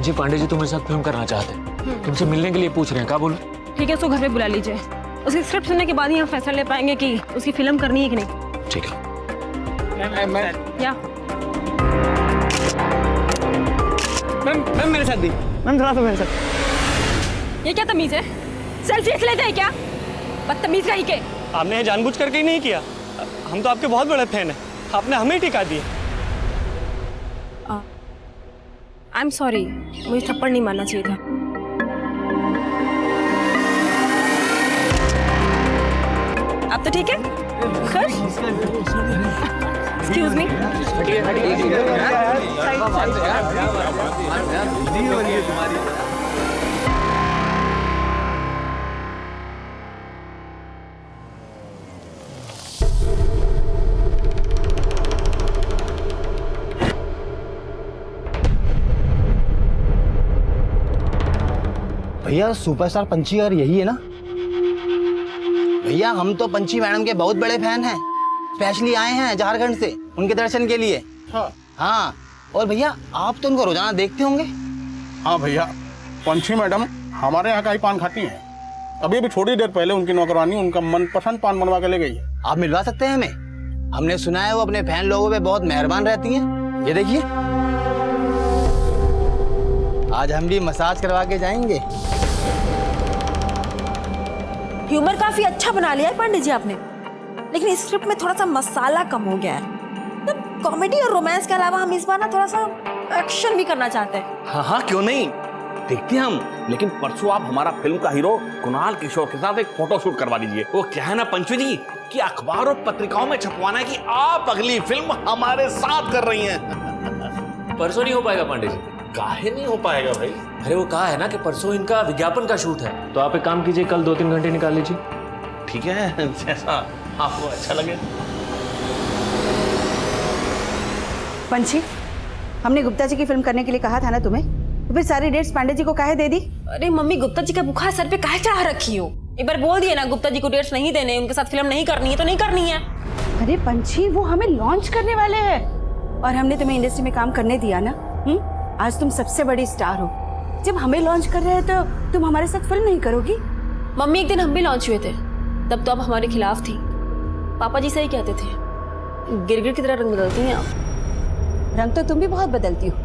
पांजी, पांडे जी तुम्हारे साथ फिल्म करना चाहते हैं, तुमसे मिलने के लिए पूछ रहे हैं, क्या बोलूं? ठीक है, उसको घर पे बुला लीजिए। उसकी स्क्रिप्ट सुनने के बाद ही हम फैसला ले पाएंगे कि उसकी फिल्म करनी है कि नहीं। ठीक है। या मैम मेरे साथ भी, मैम थोड़ा सा मेरे साथ। ये क्या तमीज है? सेल्फी लेते हैं क्या? बदतमीज रही के। आपने ये जानबूझ करके ही नहीं किया। हम तो आपके बहुत बड़े फैन हैं, आपने हमें ही टिका दिया। आई एम सॉरी, मुझे थप्पड़ नहीं मारना चाहिए था। अब तो ठीक है? खुश? Excuse me. भैया सुपरस्टार पंची और यही है ना? भैया हम तो पंची मैडम के बहुत बड़े फैन हैं, स्पेशली आए हैं झारखंड से उनके दर्शन के लिए। हाँ और भैया आप तो उनको रोजाना देखते होंगे। हाँ भैया, पंची मैडम हमारे यहाँ का ही पान खाती हैं। अभी भी थोड़ी देर पहले उनकी नौकरानी उनका मनपसंद पान बनवा के ले गई है। आप मिलवा सकते हैं हमें? हमने सुना है वो अपने फैन लोगों पे बहुत मेहरबान रहती हैं। ये देखिए, आज हम भी मसाज करवा के जाएंगे। ह्यूमर काफी अच्छा बना लिया है पांडे जी आपने, लेकिन इस स्क्रिप्ट में थोड़ा सा मसाला कम हो गया है। मतलब कॉमेडी और रोमांस के अलावा हम इस बार ना थोड़ा सा एक्शन भी करना चाहते हैं। हाँ हाँ क्यों नहीं, देखते हैं हम। लेकिन परसों आप हमारा फिल्म का हीरो कुणाल किशोर के साथ एक फोटोशूट करवा दीजिए। वो क्या है ना पंचू जी कि अखबार और पत्रिकाओं में छपवाना है कि आप अगली फिल्म हमारे साथ कर रही हैं। परसों नहीं हो पाएगा पांडे जी। काहे नहीं हो पाएगा भाई? अरे वो कहा है ना कि परसों इनका विज्ञापन का शूट है, तो आप एक काम कीजिए, कल 2-3 घंटे निकाल लीजिए। ठीक है, जैसा आपको अच्छा लगे। पंची, हमने गुप्ता जी की फिल्म करने के लिए कहा था ना तुम्हें, तो फिर सारी डेट्स पांडे जी को काहे दे दी? अरे मम्मी, गुप्ता जी का बुखार सर पे काहे चढ़ा रखी हो? एक बार बोल दिए ना गुप्ता जी को डेट्स नहीं देने, उनके साथ फिल्म नहीं करनी है तो नहीं करनी है। अरे पंची, वो हमें लॉन्च करने वाले हैं और हमने तुम्हें इंडस्ट्री में काम करने दिया ना। आज तुम सबसे बड़ी स्टार हो, जब हमें लॉन्च कर रहे हैं तो तुम हमारे साथ फिल्म नहीं करोगी? मम्मी, एक दिन हम भी लॉन्च हुए थे, तब तो आप हमारे खिलाफ थी। पापा जी सही कहते थे, गिरगिट की तरह रंग बदलती हैं आप। रंग तो तुम भी बहुत बदलती हो।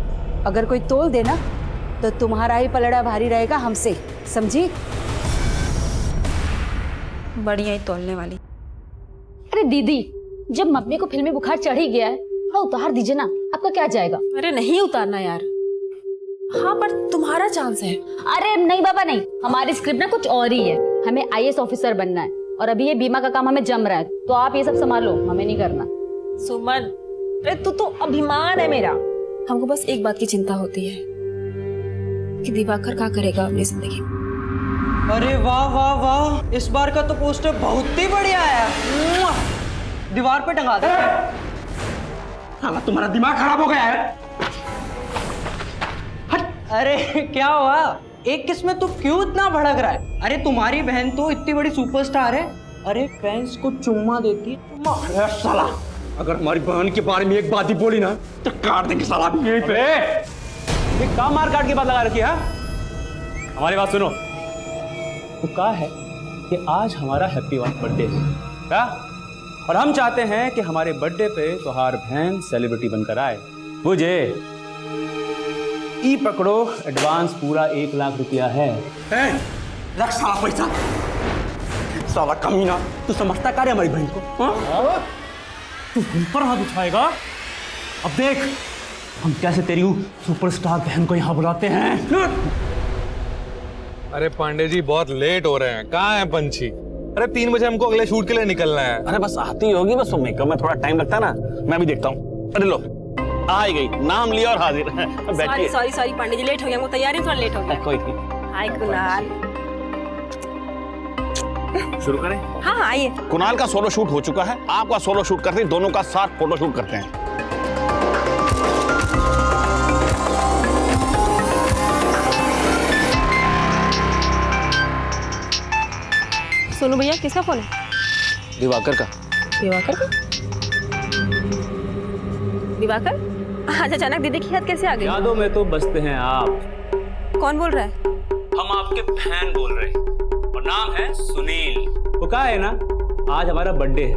अगर कोई तोल देना तो तुम्हारा ही पलड़ा भारी रहेगा हमसे, समझी? बढ़िया ही तोलने वाली। अरे दीदी, जब मम्मी को फिल्मी बुखार चढ़ ही गया है, थोड़ा उतार दीजिए ना, आपका क्या जाएगा? अरे नहीं उतारना यार। हाँ पर तुम्हारा चांस है। अरे नहीं बाबा नहीं, हमारी स्क्रिप्ट ना कुछ और ही है। हमें आईएएस ऑफिसर बनना है और अभी ये बीमा का काम हमें जम रहा है, तो आप ये सब संभालो, हमें नहीं करना। सुमन, अरे तू तो अभिमान है मेरा। हमको बस एक बात की चिंता होती है कि दिवाकर क्या करेगा अपनी जिंदगी में। अरे वाह वाह वाह, इस बार का तो पोस्टर बहुत ही बढ़िया है। दीवार पे टंगा दे। साला तुम्हारा दिमाग खराब हो गया है। अरे क्या हुआ? एक किस में तू क्यों इतना भड़क रहा है? अरे तुम्हारी बहन तो इतनी बड़ी सुपरस्टार है, अरे फैंस को चुम्मा देती है। अरे साला, अगर हमारी बहन के बारे में एक बात ही बोली ना तो काट देंगे साला भी यहीं पे। ये काम मार काट की बात लगा रखी है? हमारी बात सुनो। वो कहा है कि आज हमारा हैप्पी बर्थडे है क्या? और हम चाहते हैं कि हमारे बर्थडे पे तुम्हार बहन सेलिब्रिटी बनकर आए। मुझे ई पकड़ो, एडवांस पूरा 1 लाख रुपया है। रख साला पैसा। साला कमीना, तू समझता क्या रे हमारी बहन को? तू हम पर हाथ उठाएगा? अब देख हम कैसे तेरी सुपरस्टार बहन को यहाँ बुलाते हैं। अरे पांडे जी बहुत लेट हो रहे हैं, कहाँ है पंछी? अरे 3 बजे हमको अगले शूट के लिए निकलना है। अरे बस आती होगी, बस मेकअप में थोड़ा टाइम लगता है ना, मैं भी देखता हूँ। अरे लो आ ही गई, नाम लिया और हाजिर। बैठिए। सॉरी पांडे जी, लेट हो गया, हमको तैयारी थोड़ा लेट हो गया। कोई नहीं। हाय कुणाल। शुरू करें? हाँ आइए। कुणाल का सोलो शूट हो चुका है, आपका सोलो शूट करते हैं, दोनों का साथ फोटो शूट करते हैं। सोनू भैया, किसका फोन है? दिवाकर का। दिवाकर का? दिवाकर? आज अचानक दीदी की याद कैसे आ गई? यादों में तो बसते हैं आप, कौन बोल रहा है? हम आपके फैन बोल रहे हैं और नाम है सुनील। वो कहा है ना, आज हमारा बर्थडे है,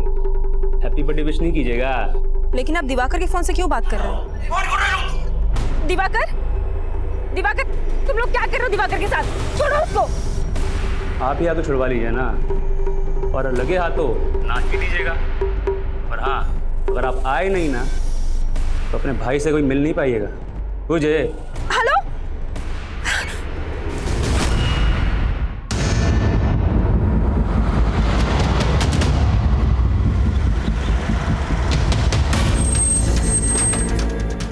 हैप्पी बर्थडे विश नहीं कीजिएगा? लेकिन आप दिवाकर के फोन से क्यों बात कर रहे हो? दिवाकर, दिवाकर, तुम लोग क्या कर रहे हो दिवाकर के साथ? छोड़ो उसको। आप ही तो छुड़वा लीजिए ना, और लगे हाथों नाच भी दीजिएगा। और हाँ, अगर आप आए नहीं ना तो अपने भाई से कोई मिल नहीं पाइएगा, बुझे? Hello,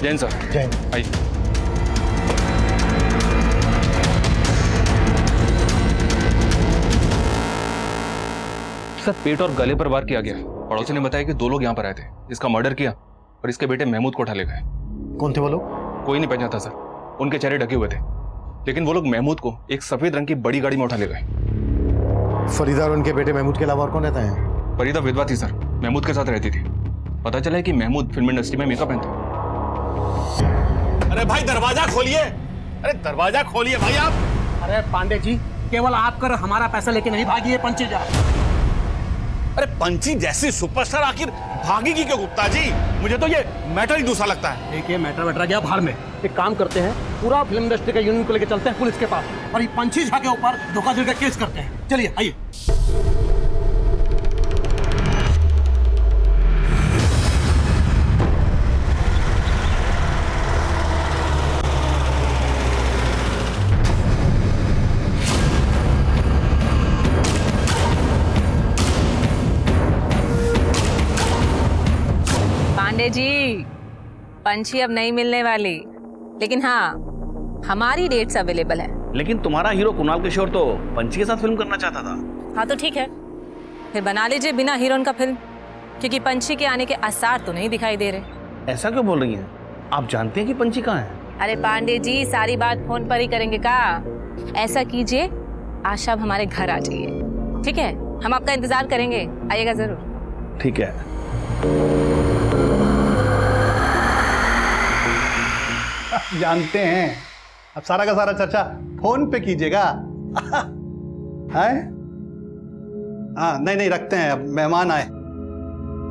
Jain sir. जैन आइए। सर, पेट और गले पर वार किया गया। पड़ोसी ने बताया कि 2 लोग यहाँ पर आए थे, इसका मर्डर किया और इसके बेटे महमूद को उठा ले गए। कौन थे वो लोग? कोई नहीं पहचाना था सर, उनके चेहरे ढके हुए थे, लेकिन वो लोग महमूद को एक सफेद रंग की बड़ी गाड़ी में उठा ले गए। फरीदा और उनके बेटे महमूद के अलावा और कौन रहता है? फरीदा विधवा थी सर, महमूद के साथ रहती थी। पता चला है कि महमूद फिल्म इंडस्ट्री में मेकअप मैन था। अरे भाई दरवाजा खोलिए, अरे दरवाजा खोलिए भाई आप। अरे पांडे जी, केवल आप कर हमारा पैसा लेके नहीं भागिए पंची जा। अरे पंची जैसी सुपरस्टार आखिर भागेगी क्यों गुप्ता जी? मुझे तो ये मैटर ही दूसरा लगता है। देखिए मैटर गया भाड़ में। एक काम करते हैं, पूरा फिल्म इंडस्ट्री का यूनियन को लेकर चलते हैं पुलिस के पास और ये पंची झा के ऊपर धोखाधड़ी का केस करते हैं। चलिए आइए। पांडे जी, पंछी अब नहीं मिलने वाली, लेकिन हाँ हमारी डेट्स अवेलेबल है। लेकिन तुम्हारा हीरो कुणाल किशोर तो पंची के साथ फिल्म करना चाहता था। हाँ तो ठीक है, फिर बना लीजिए बिना हीरोइन का फिल्म, क्योंकि पंछी के आने के आसार तो नहीं दिखाई दे रहे। ऐसा क्यों बोल रही हैं? आप जानते हैं कि पंची कहाँ है? अरे पांडे जी, सारी बात फोन पर ही करेंगे का? ऐसा कीजिए, आज शाम हमारे घर आ जाइए, ठीक है? हम आपका इंतजार करेंगे, आइएगा जरूर। ठीक है। जानते हैं, अब सारा का सारा चर्चा फोन पे कीजिएगा। है? हाँ नहीं रखते हैं, अब मेहमान आए।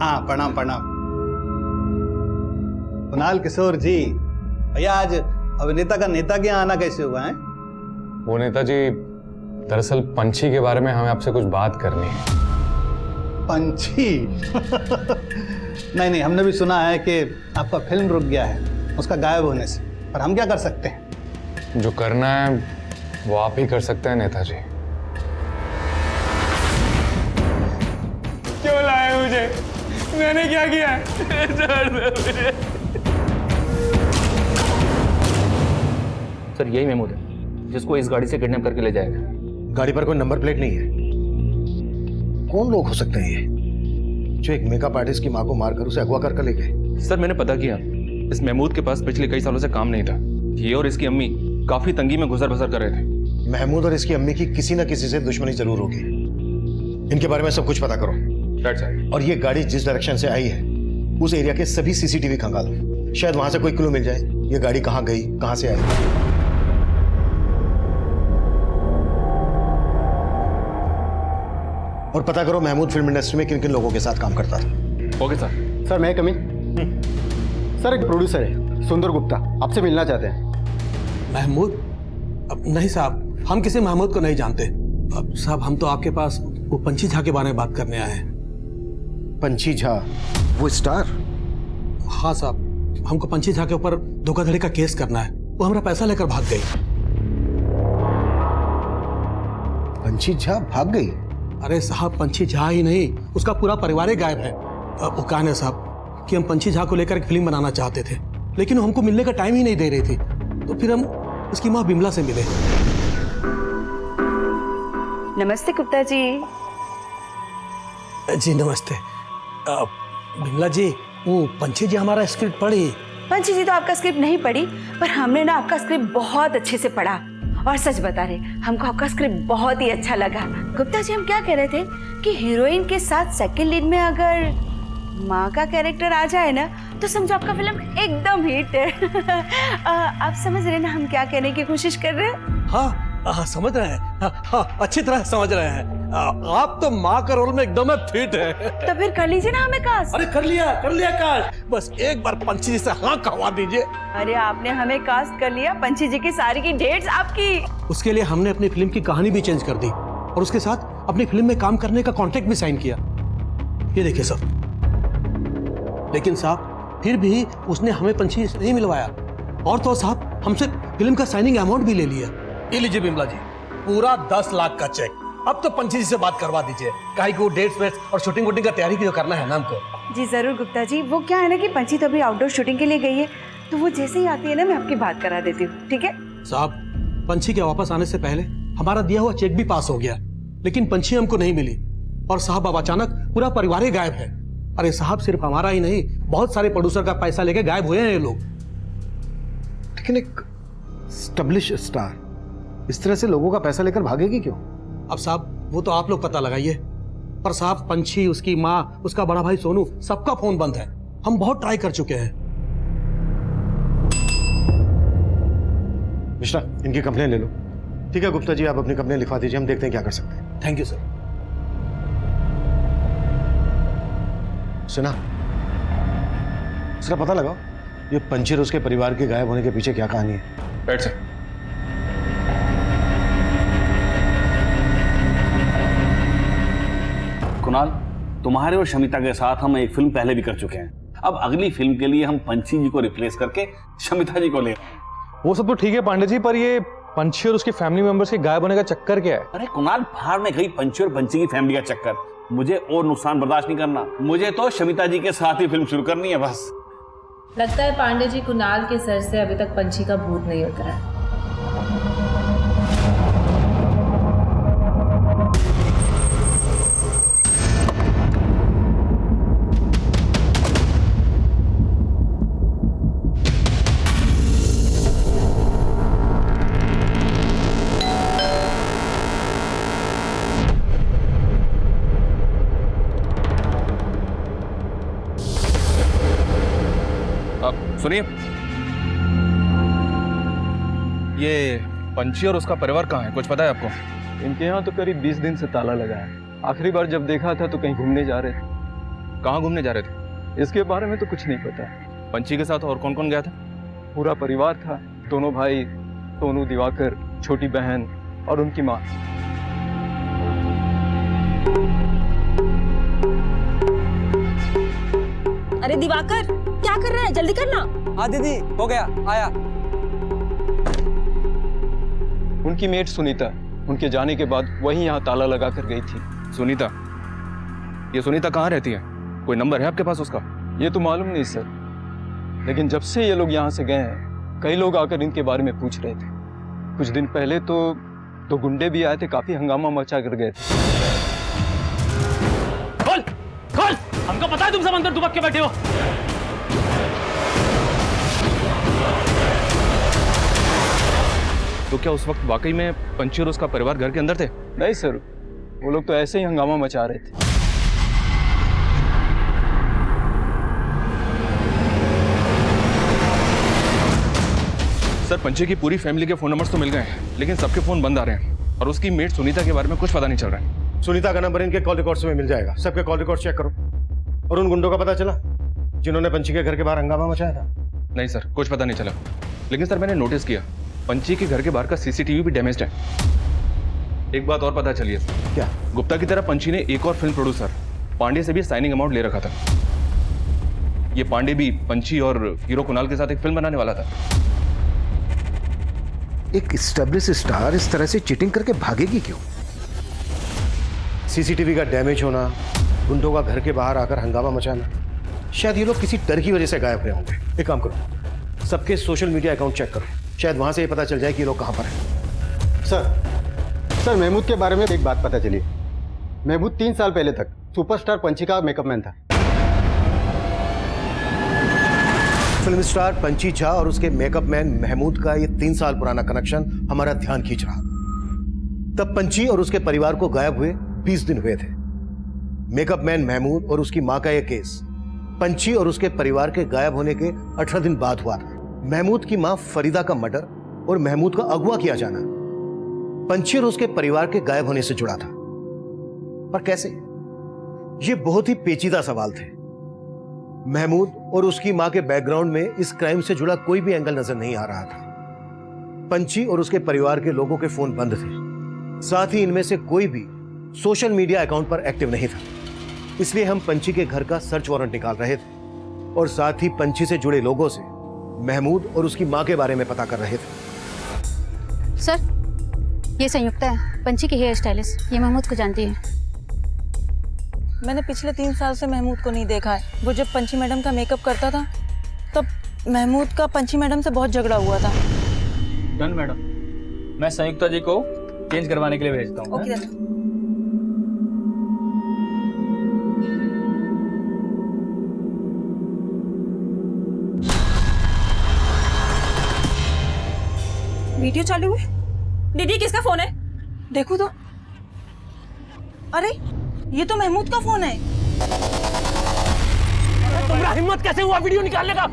हाँ प्रणाम प्रणाम। कुणाल किशोर जी, भैया आज अभिनेता का नेता के यहाँ आना कैसे हुआ है? वो नेताजी, दरअसल पंछी के बारे में हमें आपसे कुछ बात करनी है। पंछी? नहीं हमने भी सुना है कि आपका फिल्म रुक गया है उसका गायब होने से, पर हम क्या कर सकते हैं? जो करना है वो आप ही कर सकते हैं नेताजी। क्यों लाए मुझे? मैंने क्या किया है? सर यही महमूद है जिसको इस गाड़ी से किडनैप करके ले जाएगा। गाड़ी पर कोई नंबर प्लेट नहीं है। कौन लोग हो सकते हैं ये जो एक मेकअप आर्टिस्ट की मां को मारकर उसे अगवा कर ले गए? सर मैंने पता किया, इस महमूद के पास पिछले कई सालों से काम नहीं था। ये और इसकी अम्मी काफी तंगी में गुजर बसर कर रहे थे। महमूद और इसकी अम्मी की किसी न किसी से दुश्मनी जरूर होगी। इनके बारे में सब कुछ पता करो। और ये गाड़ी जिस डायरेक्शन से आई है उस एरिया के सभी सीसीटीवी खंगालो, शायद वहां से कोई क्लू मिल जाए ये गाड़ी कहां गई, कहां से आई। और पता करो महमूद फिल्म इंडस्ट्री में किन किन लोगों के साथ काम करता था। Okay sir. सर मैं कमिंग। सर एक प्रोड्यूसर है सुंदर गुप्ता, आपसे मिलना चाहते हैं। महमूद? अब नहीं साहब, हम किसी महमूद को नहीं जानते। अब साहब हम तो आपके पास वो पंछी झा के बारे में बात करने आए हैं। पंछी झा वो स्टार? हाँ साहब, हमको पंछी झा के ऊपर धोखाधड़ी का केस करना है। वो हमारा पैसा लेकर भाग गई। पंछी झा भाग गई? अरे साहब पंछी झा ही नहीं, उसका पूरा परिवार ही गायब है। वो कहा है साहब कि हम पंछी झा को लेकर एक फिल्म बनाना चाहते थे, लेकिन वो हमको मिलने का टाइम ही नहीं दे रही थी। तो फिर हम उसकी माँ बिमला से मिले। नमस्ते गुप्ता जी। जी नमस्ते। बिमला जी, वो पंछी जी हमारा स्क्रिप्ट पढ़ी? पंछी जी तो आपका स्क्रिप्ट नहीं पढ़ी, पर हमने ना आपका स्क्रिप्ट बहुत अच्छे से पढ़ा और सच बता रहे हमको आपका स्क्रिप्ट बहुत ही अच्छा लगा। गुप्ता जी हम क्या कह रहे थे कि हीरोइन के साथ सेकंड लीड में अगर माँ का कैरेक्टर आ जाए ना तो समझो आपका फिल्म एकदम हिट है। आप समझ रहे हैं ना हम क्या कहने की कोशिश कर रहे हैं? हाँ समझ रहे हैं। हाँ, अच्छी तरह समझ रहे हैं। आप तो माँ का रोल में एकदम फिट है। तो फिर कर लीजिए ना हमें कास्ट। अरे कर लिया कास्ट। बस एक बार पंछी जी से हाँ कहवा दीजिए। अरे आपने हमें कास्ट कर लिया, पंछी जी की सारी की डेट्स आपकी। उसके लिए हमने अपनी फिल्म की कहानी भी चेंज कर दी और उसके साथ अपनी फिल्म में काम करने का कॉन्ट्रैक्ट भी साइन किया। ये देखिए साहब। लेकिन साहब फिर भी उसने हमें पंछी से नहीं मिलवाया और तो साहब हमसे फिल्म का साइनिंग अमाउंट भी ले लिया। ये लीजिए बिमला जी, पूरा 10 लाख का चेक। अब तो पंछी जी से बात करवा दीजिए, काहे को डेट्स वेट्स और शूटिंग वूटिंग का तैयारी भी तो करना है ना हमको। जी जरूर गुप्ता जी। वो क्या है ना कि पंछी तो अभी आउटडोर शूटिंग के लिए गई है, तो वो जैसे ही आती है ना मैं आपकी बात करा देती हूँ, ठीक है? साहब पंछी के वापस आने से पहले हमारा दिया हुआ चेक भी पास हो गया, लेकिन पंछी हमको नहीं मिली और साहब अब अचानक पूरा परिवार ही गायब है। अरे साहब सिर्फ हमारा ही नहीं, बहुत सारे प्रोड्यूसर का पैसा लेके गायब हुए हैं ये लोग। लेकिन एक स्टैब्लिश स्टार इस तरह से लोगों का पैसा लेकर भागेगी क्यों? अब साहब वो तो आप लोग पता लगाइए, पर साहब पंछी, उसकी माँ, उसका बड़ा भाई सोनू, सबका फोन बंद है। हम बहुत ट्राई कर चुके हैं। मिश्रा इनकी कंप्लेन ले लो। ठीक है गुप्ता जी, आप अपनी कंप्लेन लिखवा दीजिए, हम देखते हैं क्या कर सकते हैं। Thank you sir. सुना, इसका पता लगाओ ये पंछी और उसके परिवार के गायब होने के पीछे क्या कहानी है। बैठ सर। कुणाल, तुम्हारे और शमिता के साथ हम एक फिल्म पहले भी कर चुके हैं। अब अगली फिल्म के लिए हम पंछी जी को रिप्लेस करके शमिता जी को ले। वो सब तो ठीक है पांडे जी, पर ये पंछी और उसकी फैमिली मेंबर्स के गायब होने का चक्कर क्या है? अरे कुणाल, बाहर में गई पंछी और पंछी की फैमिली का चक्कर, मुझे और नुकसान बर्दाश्त नहीं करना। मुझे तो शमिता जी के साथ ही फिल्म शुरू करनी है बस। लगता है पांडे जी कुणाल के सर से अभी तक पंछी का भूत नहीं उतरा है। सुनिए, ये पंछी और उसका परिवार कहाँ है, कुछ पता है आपको? इनके यहाँ तो करीब 20 दिन से ताला लगा है। आखिरी बार जब देखा था तो कहीं घूमने जा रहे थे। कहाँ घूमने जा रहे थे? इसके बारे में तो कुछ नहीं पता। पंछी के साथ और कौन कौन गया था? पूरा परिवार था, दोनों भाई, सोनू, दिवाकर, छोटी बहन और उनकी माँ। अरे दिवाकर क्या कर रहा है, जल्दी करना। हाँ दीदी, हो गया, आया। उनकी मेट सुनीता उनके जाने के बाद वही यहाँ ताला लगा कर गई थी। सुनीता? ये सुनीता कहाँ रहती है? कोई नंबर है आपके पास उसका? ये तो मालूम नहीं सर, लेकिन जब से ये लोग यहाँ से गए हैं कई लोग आकर इनके बारे में पूछ रहे थे। कुछ दिन पहले तो 2 गुंडे भी आए थे, काफी हंगामा मचा कर गए थे। खोल खोल, हमको पता है तुम सब अंदर दुबक के बैठे हो। तो क्या उस वक्त वाकई में पंछी और उसका परिवार घर के अंदर थे? नहीं सर, वो लोग तो ऐसे ही हंगामा मचा रहे थे। सर पंछी की पूरी फैमिली के फोन नंबर्स तो मिल गए हैं, लेकिन सबके फोन बंद आ रहे हैं और उसकी मेट सुनीता के बारे में कुछ पता नहीं चल रहा है। सुनीता का नंबर इनके कॉल रिकॉर्ड्स में मिल जाएगा, सबके कॉल रिकॉर्ड चेक करो। और उन गुंडों का पता चला जिन्होंने पंछी के घर के बाहर हंगामा मचाया था? नहीं सर, कुछ पता नहीं चला, लेकिन सर मैंने नोटिस किया पंछी के घर के बाहर का सीसीटीवी भी डैमेज्ड है। एक बात और पता चली है। क्या? गुप्ता की तरह पंछी ने एक और फिल्म प्रोड्यूसर पांडे से भी साइनिंग अमाउंट ले रखा था। ये पांडे भी पंछी और हीरो कुणाल के साथ एक फिल्म बनाने वाला था। एक एस्टैब्लिश स्टार इस तरह से चीटिंग करके भागेगी क्यों? सीसीटीवी का डैमेज होना, गुंडों का घर के बाहर आकर हंगामा मचाना, शायद ये लोग किसी डर की वजह से गायब हुए होंगे। एक काम करो, सबके सोशल मीडिया अकाउंट चेक करो, शायद वहां से ये पता चल जाए कि ये लोग कहां पर हैं। सर महमूद के बारे में एक बात पता चली। महमूद 3 साल पहले तक सुपरस्टार पंछी का मेकअप मैन था। फिल्म स्टार पंछी झा और उसके मेकअप मैन महमूद का ये 3 साल पुराना कनेक्शन हमारा ध्यान खींच रहा। तब पंछी और उसके परिवार को गायब हुए 20 दिन हुए थे। मेकअप मैन महमूद और उसकी मां का यह केस पंछी और उसके परिवार के गायब होने के 18 दिन बाद हुआ था। महमूद की मां फरीदा का मर्डर और महमूद का अगवा किया जाना पंछी और उसके परिवार के गायब होने से जुड़ा था। पर कैसे? ये बहुत ही पेचीदा सवाल थे। महमूद और उसकी मां के बैकग्राउंड में इस क्राइम से जुड़ा कोई भी एंगल नजर नहीं आ रहा था। पंछी और उसके परिवार के लोगों के फोन बंद थे, साथ ही इनमें से कोई भी सोशल मीडिया अकाउंट पर एक्टिव नहीं था। इसलिए हम पंछी के घर का सर्च वारंट निकाल रहे थे और साथ ही पंछी से जुड़े लोगों से महमूद और उसकी मां के बारे में पता कर रहे थे। सर, ये संयुक्ता है, पंछी की हेयर स्टाइलिस्ट। ये महमूद को जानती है। मैंने पिछले 3 साल से महमूद को नहीं देखा है। वो जब पंछी मैडम का मेकअप करता था तब महमूद का पंछी मैडम से बहुत झगड़ा हुआ था। डन मैडम, मैं संयुक्ता जी को चेंज करवाने के लिए भेजता हूँ। ओके दादा। वीडियो चालू है। दीदी किसका फोन है? देखो तो। अरे ये तो महमूद का फोन है। तुम्हारा हिम्मत कैसे हुआ वीडियो निकालने का?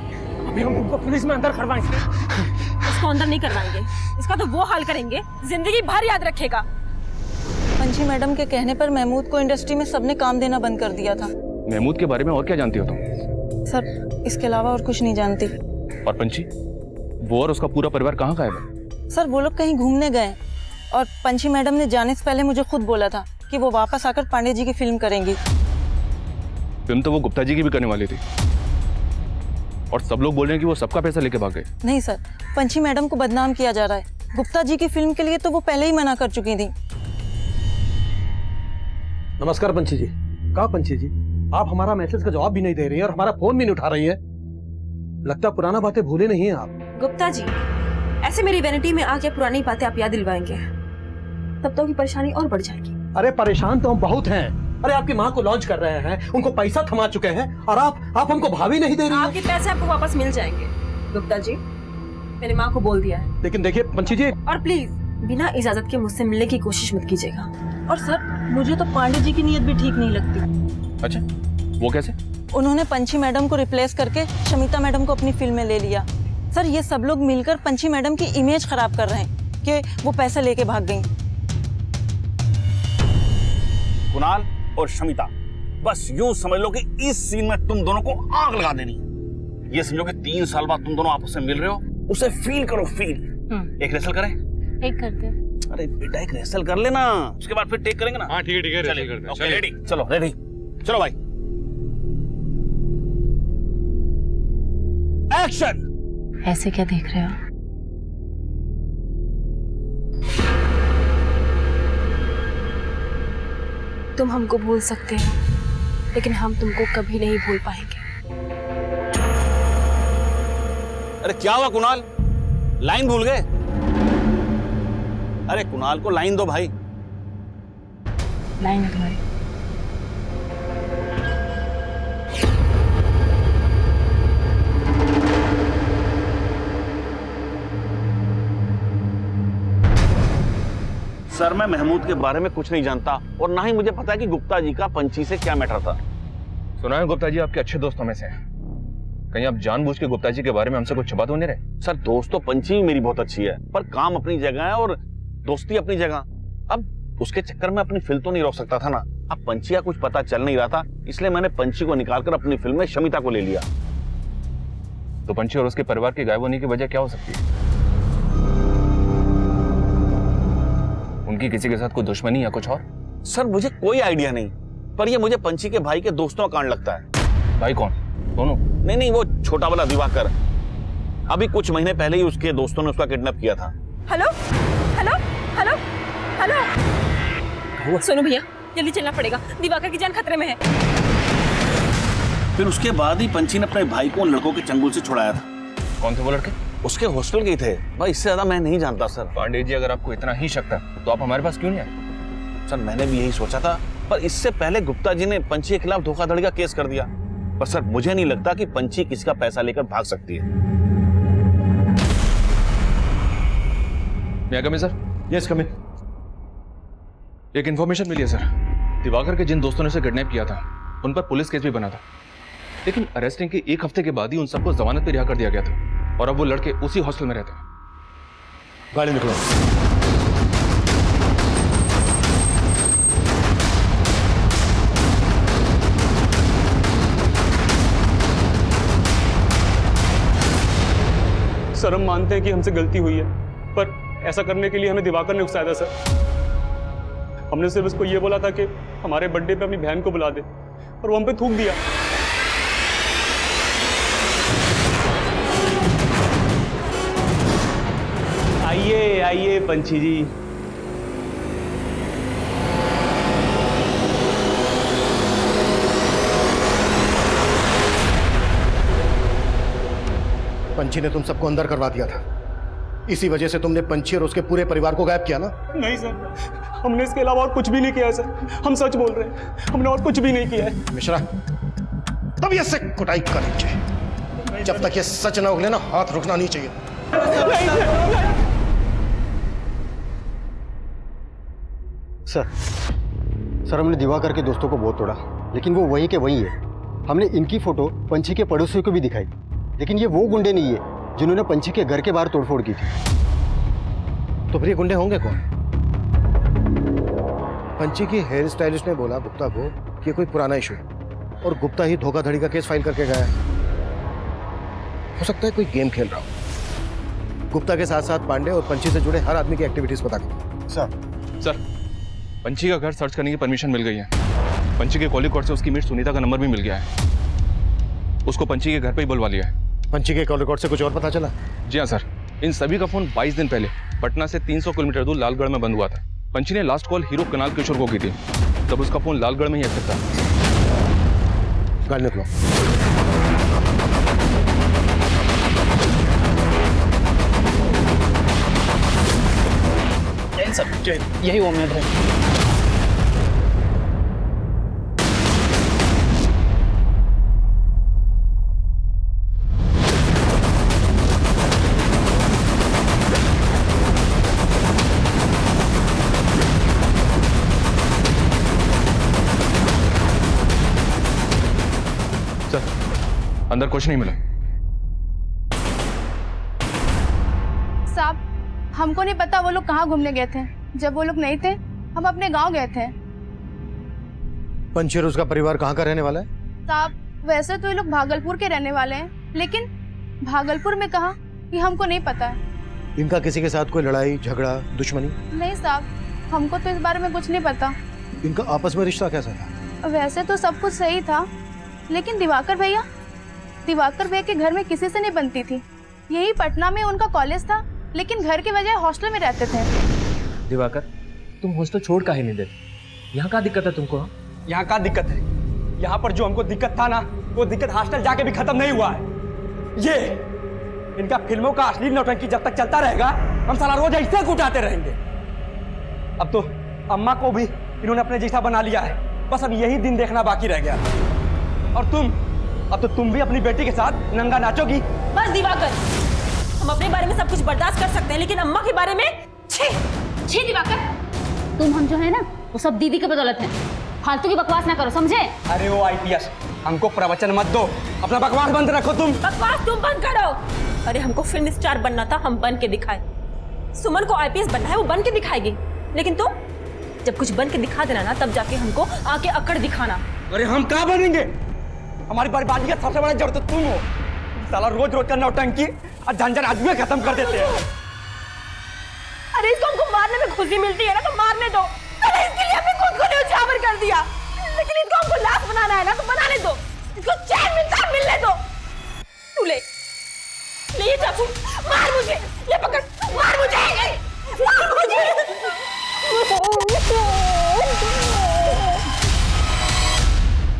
अभी हम उनको पुलिस में अंदर करवाएंगे। इसको अंदर नहीं करवाएंगे, इसका तो वो हाल करेंगे जिंदगी भर याद रखेगा। पंछी मैडम के कहने पर महमूद को इंडस्ट्री में सबने काम देना बंद कर दिया था। महमूद के बारे में और क्या जानती हो तुम? सर, इसके अलावा और कुछ नहीं जानती। और पंछी, वो और उसका पूरा परिवार कहाँ गायब है? सर, वो लोग कहीं घूमने गए और पंछी मैडम ने जाने से पहले मुझे खुद बोला था कि वो वापस आकर पांडे जी की फिल्म करेंगी। फिल्म तो वो गुप्ता जी की भी करने वाली थी और सब लोग बोल रहे हैं कि वो सबका पैसा लेके भाग गए। नहीं सर, पंछी मैडम को बदनाम किया जा रहा है। गुप्ता जी की फिल्म के लिए तो वो पहले ही मना कर चुकी थी। नमस्कार पंछी जी। कहा पंछी जी, आप हमारा मैसेज का जवाब भी नहीं दे रही हैं और हमारा फोन भी नहीं उठा रही है। लगता पुराना बातें भूले नहीं हैं आप। गुप्ता जी, ऐसे मेरी वैनिटी में आके पुरानी बातें आप याद दिलवाएंगे तब तो की परेशानी और बढ़ जाएगी। अरे परेशान तो हम बहुत हैं। अरे आपकी माँ को लॉन्च कर रहे हैं, उनको पैसा थमा चुके हैं और आप हमको भाभी नहीं दे रही हैं। आपके पैसे आपको वापस मिल जाएंगे गुप्ता जी, मैंने माँ को बोल दिया है। लेकिन देखिए पंछी जी, और प्लीज बिना इजाजत के मुझसे मिलने की कोशिश मत कीजिएगा। और सर, मुझे तो पांडे जी की नीयत भी ठीक नहीं लगती। अच्छा, वो कैसे? उन्होंने पंछी मैडम को रिप्लेस करके शमिता मैडम को अपनी फिल्म में ले लिया। सर, ये सब लोग मिलकर पंछी मैडम की इमेज खराब कर रहे हैं कि वो पैसे लेके भाग गई। कुणाल और शमिता, बस यूं समझ लो कि इस सीन में तुम दोनों को आग लगा देनी है। ये समझो कि 3 साल बाद तुम दोनों आपस में मिल रहे हो, उसे फील करो, फील। एक रेसल करें? एक करते। अरे बेटा, एक रेसल कर लेना, उसके बाद फिर टेक करेंगे ना। हाँ ठीक है, रेसल करते हैं। Okay, ready? चलो रेडी, चलो भाई, एक्शन। ऐसे क्या देख रहे हो? तुम हमको भूल सकते हो लेकिन हम तुमको कभी नहीं भूल पाएंगे। अरे क्या हुआ कुणाल, लाइन भूल गए? अरे कुणाल को लाइन दो भाई। लाइन है तुम्हारी। सर, मैं महमूद के बारे में कुछ नहीं जानता और ना ही मुझे पता है कि गुप्ता जी का पंछी से क्या मैटर था। सुना है गुप्ता जी आपके अच्छे दोस्तों में से हैं। कहीं आप जानबूझ के गुप्ता जी के बारे में हमसे कुछ छुपा तो नहीं रहे? सर, दोस्त तो पंछी मेरी बहुत अच्छी है, पर काम अपनी जगह है और दोस्ती अपनी जगह। अब उसके चक्कर में अपनी फिल्म तो नहीं रोक सकता था ना। अब पंछी का कुछ पता चल नहीं रहा था, इसलिए मैंने पंछी को निकालकर अपनी फिल्म में शमिता को ले लिया। तो पंछी और उसके परिवार के गायब होने की वजह क्या हो सकती है? उनकी किसी के साथ कोई दुश्मनी या कुछ और? सर, मुझे कोई आइडिया नहीं, पर ये मुझे पंछी के भाई के दोस्तों का कांड लगता है। भाई कौन? दोनों? नहीं, वो छोटा वाला दिवाकर। अभी कुछ महीने पहले ही उसके दोस्तों ने उसका किडनैप किया था। हेलो हेलो हेलो हेलो, सुनो भैया, जल्दी चलना पड़ेगा, दिवाकर की जान खतरे में है। फिर उसके बाद ही पंछी ने अपने भाई को उन लड़कों के चंगुल से छुड़ाया था। कौन थे वो लड़के? उसके हॉस्टल के थे भाई, इससे ज्यादा मैं नहीं जानता सर। पांडे जी, अगर आपको इतना ही शक था तो आप हमारे पास क्यों नहीं आए? सर, मैंने भी यही सोचा था, पर इससे पहले गुप्ता जी ने पंछी के खिलाफ धोखाधड़ी का केस कर दिया। पर सर, मुझे नहीं लगता कि पंछी किसी का पैसा लेकर भाग सकती है। मैं कम सर? यस, कम इन। एक इन्फॉर्मेशन मिली है सर। दिवाकर के जिन दोस्तों ने उसे किडनैप किया था उन पर पुलिस केस भी बना था। लेकिन अरेस्टिंग के 1 हफ्ते के बाद ही उन सबको जमानत पे रिहा कर दिया गया था और अब वो लड़के उसी हॉस्टल में रहते हैं। गाड़ी निकलो। सर हम मानते हैं कि हमसे गलती हुई है, पर ऐसा करने के लिए हमें दिवाकर ने उकसाया था सर। हमने सिर्फ उसको ये बोला था कि हमारे बर्थडे पे अपनी बहन को बुला दे, और वो हम पे थूक दिया। आइए आइए पंछी जी। पंछी ने तुम सबको अंदर करवा दिया था, इसी वजह से तुमने पंछी और उसके पूरे परिवार को गायब किया ना? नहीं सर, हमने इसके अलावा और कुछ भी नहीं किया है सर। हम सच बोल रहे हैं, हमने और कुछ भी नहीं किया है। मिश्रा, तब ये से कुटाई करनी चाहिए। जब तक ये सच ना उगले ना, हाथ रुकना नहीं चाहिए। सर हमने दिवाकर के दोस्तों को बहुत तोड़ा, लेकिन वो वही के वही है। हमने इनकी फोटो पंछी के पड़ोसियों को भी दिखाई, लेकिन ये वो गुंडे नहीं है जिन्होंने पंछी के घर के बाहर तोड़फोड़ की थी। तो फिर ये गुंडे होंगे कौन? पंछी की हेयर स्टाइलिस्ट ने बोला गुप्ता को कि कोई पुराना इशू है, और गुप्ता ही धोखाधड़ी का केस फाइल करके गया है। हो सकता है कोई गेम खेल रहा हो। गुप्ता के साथ साथ पांडे और पंछी से जुड़े हर आदमी की एक्टिविटीज पता करो। सर पंछी का घर सर्च करने की परमिशन मिल गई है। पंछी के कॉलिंग रिकॉर्ड से उसकी मीट सुनीता का नंबर भी मिल गया है। उसको पंछी के घर पे ही बुलवा लिया है। पंछी के कॉल रिकॉर्ड से कुछ और पता चला? जी हाँ सर, इन सभी का फोन 22 दिन पहले पटना से 300 किलोमीटर दूर लालगढ़ में बंद हुआ था। पंछी ने लास्ट कॉल हीरो कुणाल किशोर को की थी, तब उसका फोन लालगढ़ में ही एक्टिव था। गाड़ी निकलो। यही उम्मीद है। अंदर कुछ नहीं मिला। साहब हमको नहीं पता वो लोग कहाँ घूमने गए थे। जब वो लोग नहीं थे हम अपने गांव गए थे। पंछी और उसका परिवार कहाँ का रहने वाला है? साहब वैसे तो ये लोग भागलपुर के रहने वाले हैं, लेकिन भागलपुर में कहाँ ये हमको नहीं पता है। इनका किसी के साथ कोई लड़ाई झगड़ा दुश्मनी? नहीं साहब, हमको तो इस बारे में कुछ नहीं पता। इनका आपस में रिश्ता कैसा था? वैसे तो सब कुछ सही था, लेकिन दिवाकर भैया के घर में किसी से नहीं बनती थी। यही पटना में उनका कॉलेज था, लेकिन घर के बजाय हॉस्टल में रहते थे। दिवाकर, तुम हॉस्टल छोड़ काहे नहीं देते? यहाँ का दिक्कत है तुमको? यहाँ का दिक्कत है? यहाँ पर जो हमको दिक्कत था ना, वो दिक्कत हॉस्टल जाके भी खत्म नहीं हुआ है। ये इनका फिल्मों का अश्लील नौटंकी जब तक चलता रहेगा, हम साला रोज ऐसे कुटाते रहेंगे। अब तो अम्मा को भी इन्होंने अपने जैसा बना लिया है। बस अब यही दिन देखना बाकी रह गया। और अब तो तुम भी अपनी बेटी के साथ नंगा नाचोगी। बस दिवाकर, हम अपने बारे में सब कुछ बर्दाश्त कर सकते हैं, लेकिन अम्मा के बारे में छी दिवाकर, तुम हम जो है ना वो सब दीदी की बदौलत है। फालतू की बकवास ना करो, समझे? अरे वो IPS, हमको प्रवचन मत दो, अपना बकवास बंद रखो। तुम बकवास तुम बंद करो। अरे हमको फिल्म स्टार बनना था, हम बन के दिखाए। सुमन को IPS बनना है, वो बन के दिखाएगी। लेकिन तुम जब कुछ बन के दिखा देना ना, तब जाके हमको आके अकड़ दिखाना। अरे हम कहाँ बनेंगे? हमारी बर्बादी का सबसे बड़ा जड़ तो तुम हो। साला रोज रोज का नौटंकी और झंझट आज भी खत्म कर देते हैं। अरे इसको हमको मारने में खुशी मिलती है ना, तो मारने दो। अरे इसके लिए हमने खुद को न्यौछावर कर दिया, लेकिन इसको हमको लाश बनाना है ना, तो बनाने दो। इसको चैन मिलता है, मिलने दो। तू ले ये चाकू, मार मुझे, ये पकड़, मार मुझे, मार मुझे।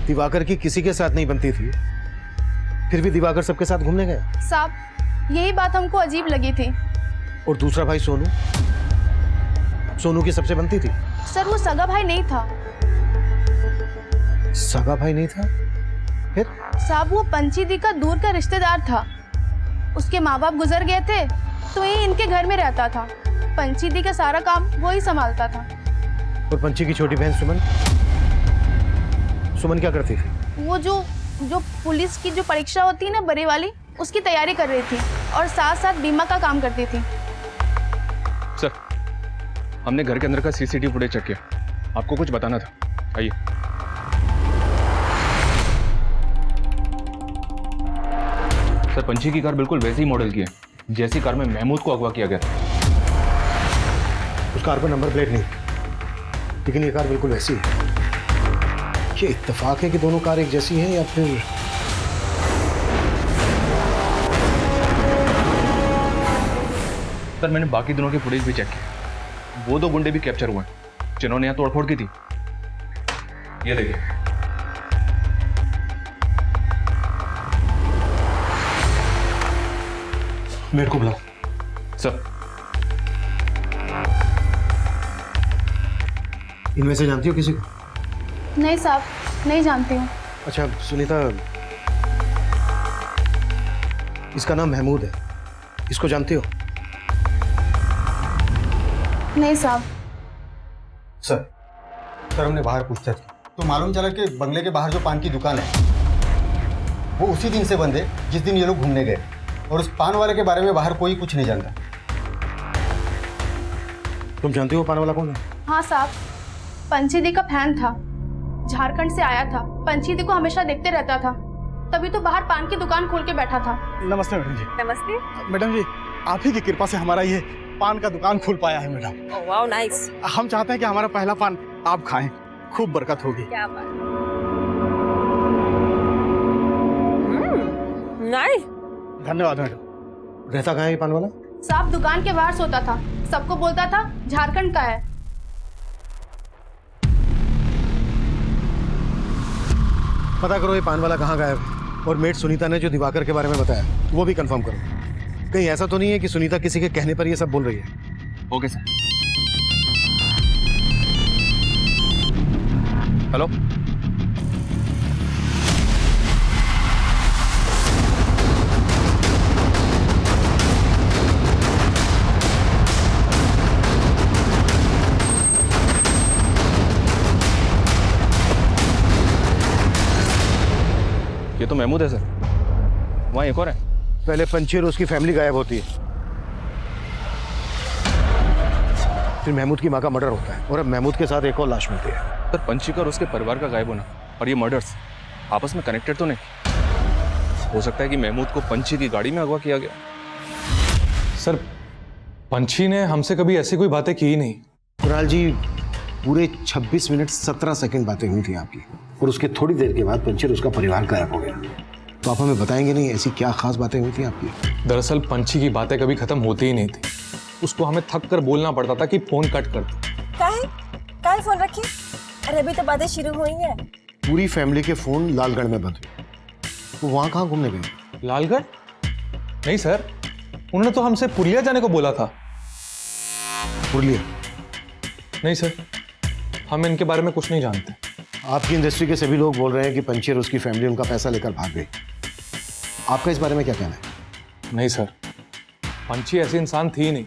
दिवाकर की किसी के साथ नहीं बनती थी, फिर भी दिवाकर सबके साथ घूमने गए। साहब यही बात हमको अजीब लगी थी। और दूसरा भाई सोनू की सबसे बनती थी। सर वो सगा भाई नहीं था। सगा भाई नहीं था? फिर? साहब वो पंछी दी का दूर का रिश्तेदार था। उसके माँ बाप गुजर गए थे, तो ये इनके घर में रहता था। पंछी दी का सारा काम वो ही संभालता था। और पंछी की छोटी बहन सुमन क्या करती थी? वो जो जो पुलिस की जो परीक्षा होती है ना बड़ी वाली, उसकी तैयारी कर रही थी और साथ साथ बीमा का काम करती थी। सर, हमने घर के अंदर का सीसीटीवी फुटेज चेक किया, आपको कुछ बताना था, आइए। सर, पंछी की कार बिल्कुल वैसी मॉडल की है जैसी कार में महमूद को अगवा किया गया था। उस कार पर नंबर प्लेट नहीं, लेकिन ये कार बिल्कुल वैसी है। क्या इत्तेफाक है कि दोनों कार एक जैसी हैं या फिर सर, मैंने बाकी दोनों के फुटेज भी चेक किए, वो 2 गुंडे भी कैप्चर हुए हैं जिन्होंने यहाँ तोड़फोड़ की थी। ये देखिए। मेरे को बुलाओ। सर, इनमें से जानती हो किसी को? नहीं साहब, नहीं जानती हूँ। अच्छा सुनीता, इसका नाम महमूद है, इसको जानती हो? नहीं साहब। सर हमने बाहर पूछताछ की तो मालूम चला कि बंगले के बाहर जो पान की दुकान है वो उसी दिन से बंद है जिस दिन ये लोग घूमने गए, और उस पान वाले के बारे में बाहर कोई कुछ नहीं जानता। तुम जानती हो पान वाला कौन है? हाँ साहब, पंछी दी का फैन था, झारखंड से आया था, पंछी दी को हमेशा देखते रहता था, तभी तो बाहर पान की दुकान खोल के बैठा था। नमस्ते मैडम जी। नमस्ते मैडम जी, आप ही की कृपा से हमारा ये पान का दुकान खुल पाया है मैडम। Wow nice. हम चाहते हैं कि हमारा पहला पान आप खाएं, खूब बरकत होगी। क्या बात। नाइस। धन्यवाद मैडम। रहता कहाँ है ये पान वाला? साहब दुकान के बाहर सोता था, सबको बोलता था झारखंड का है। पता करो ये पान वाला कहाँ गायब है, और मेट सुनीता ने जो दिवाकर के बारे में बताया वो भी कंफर्म करो। कहीं ऐसा तो नहीं है कि सुनीता किसी के कहने पर ये सब बोल रही है? Okay sir. हेलो, ये तो महमूद है सर, वहाँ एक और है। पहले पंछी और उसकी फैमिली गायब होती है, फिर महमूद की माँ का मर्डर होता है, और अब महमूद के साथ एक और लाश मिलती है। सर, पंछी का और उसके परिवार का गायब होना और ये मर्डर्स आपस में कनेक्टेड तो नहीं? हो सकता है कि महमूद को पंछी की गाड़ी में अगवा किया गया। सर, पंछी ने हमसे कभी ऐसी कोई बातें की ही नहीं। कुणाल जी, पूरे 26 मिनट 17 सेकंड बातें हुई थी आपकी, और उसके थोड़ी देर के बाद पंछी और उसका परिवार गायब हो गया। तो आप हमें बताएंगे नहीं ऐसी क्या खास बातें हुई थी आपकी? दरअसल पंछी की बातें कभी खत्म होती ही नहीं थी, उसको हमें थक कर बोलना पड़ता था कि फोन कट कर दो। काहे फोन रखी? अरे अभी तो बातें शुरू हुई हैं। पूरी फैमिली के फोन लालगढ़ में बंद हुए, वो वहाँ कहाँ घूमने गए? लालगढ़? नहीं सर, उन्होंने तो हमसे पुरलिया जाने को बोला था। पुरलिया? नहीं सर, हम इनके बारे में कुछ नहीं जानते। आपकी इंडस्ट्री के सभी लोग बोल रहे हैं कि पंछी और उसकी फैमिली उनका पैसा लेकर भाग गई। आपका इस बारे में क्या कहना है? नहीं सर, पंछी ऐसी इंसान थी नहीं।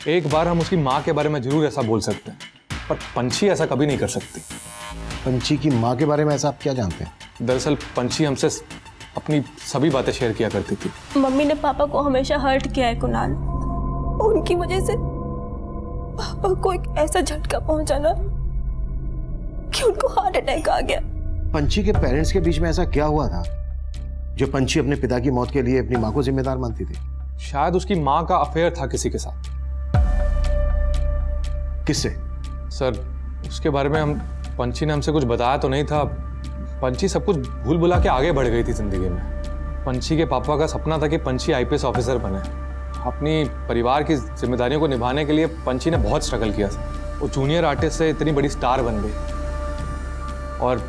एक बार हम उसकी माँ के बारे में जरूर ऐसा बोल सकते हैं, पर पंछी ऐसा कभी नहीं कर सकती। पंछी की माँ के बारे में ऐसा आप क्या जानते हैं? दरअसल पंछी हमसे अपनी सभी बातें शेयर किया करती थी। मम्मी ने पापा को हमेशा हर्ट किया है कुणाल, उनकी वजह से पापा को एक ऐसा झटका पहुंचा ना कि उनको हार्ट अटैक आ गया। पंछी के पेरेंट्स के बीच में ऐसा क्या हुआ था जो पंछी अपने पिता की मौत के लिए अपनी माँ को जिम्मेदार मानती थी? शायद उसकी माँ का अफेयर था किसी के साथ। किससे? सर, उसके बारे में हम पंछी ने हमसे कुछ बताया तो नहीं था। पंछी सब कुछ भूल भुला के आगे बढ़ गई थी जिंदगी में। पंछी के पापा का सपना था कि पंछी आईपीएस ऑफिसर बने। अपनी परिवार की जिम्मेदारियों को निभाने के लिए पंछी ने बहुत स्ट्रगल किया था। वो जूनियर आर्टिस्ट से इतनी बड़ी स्टार बन गई, और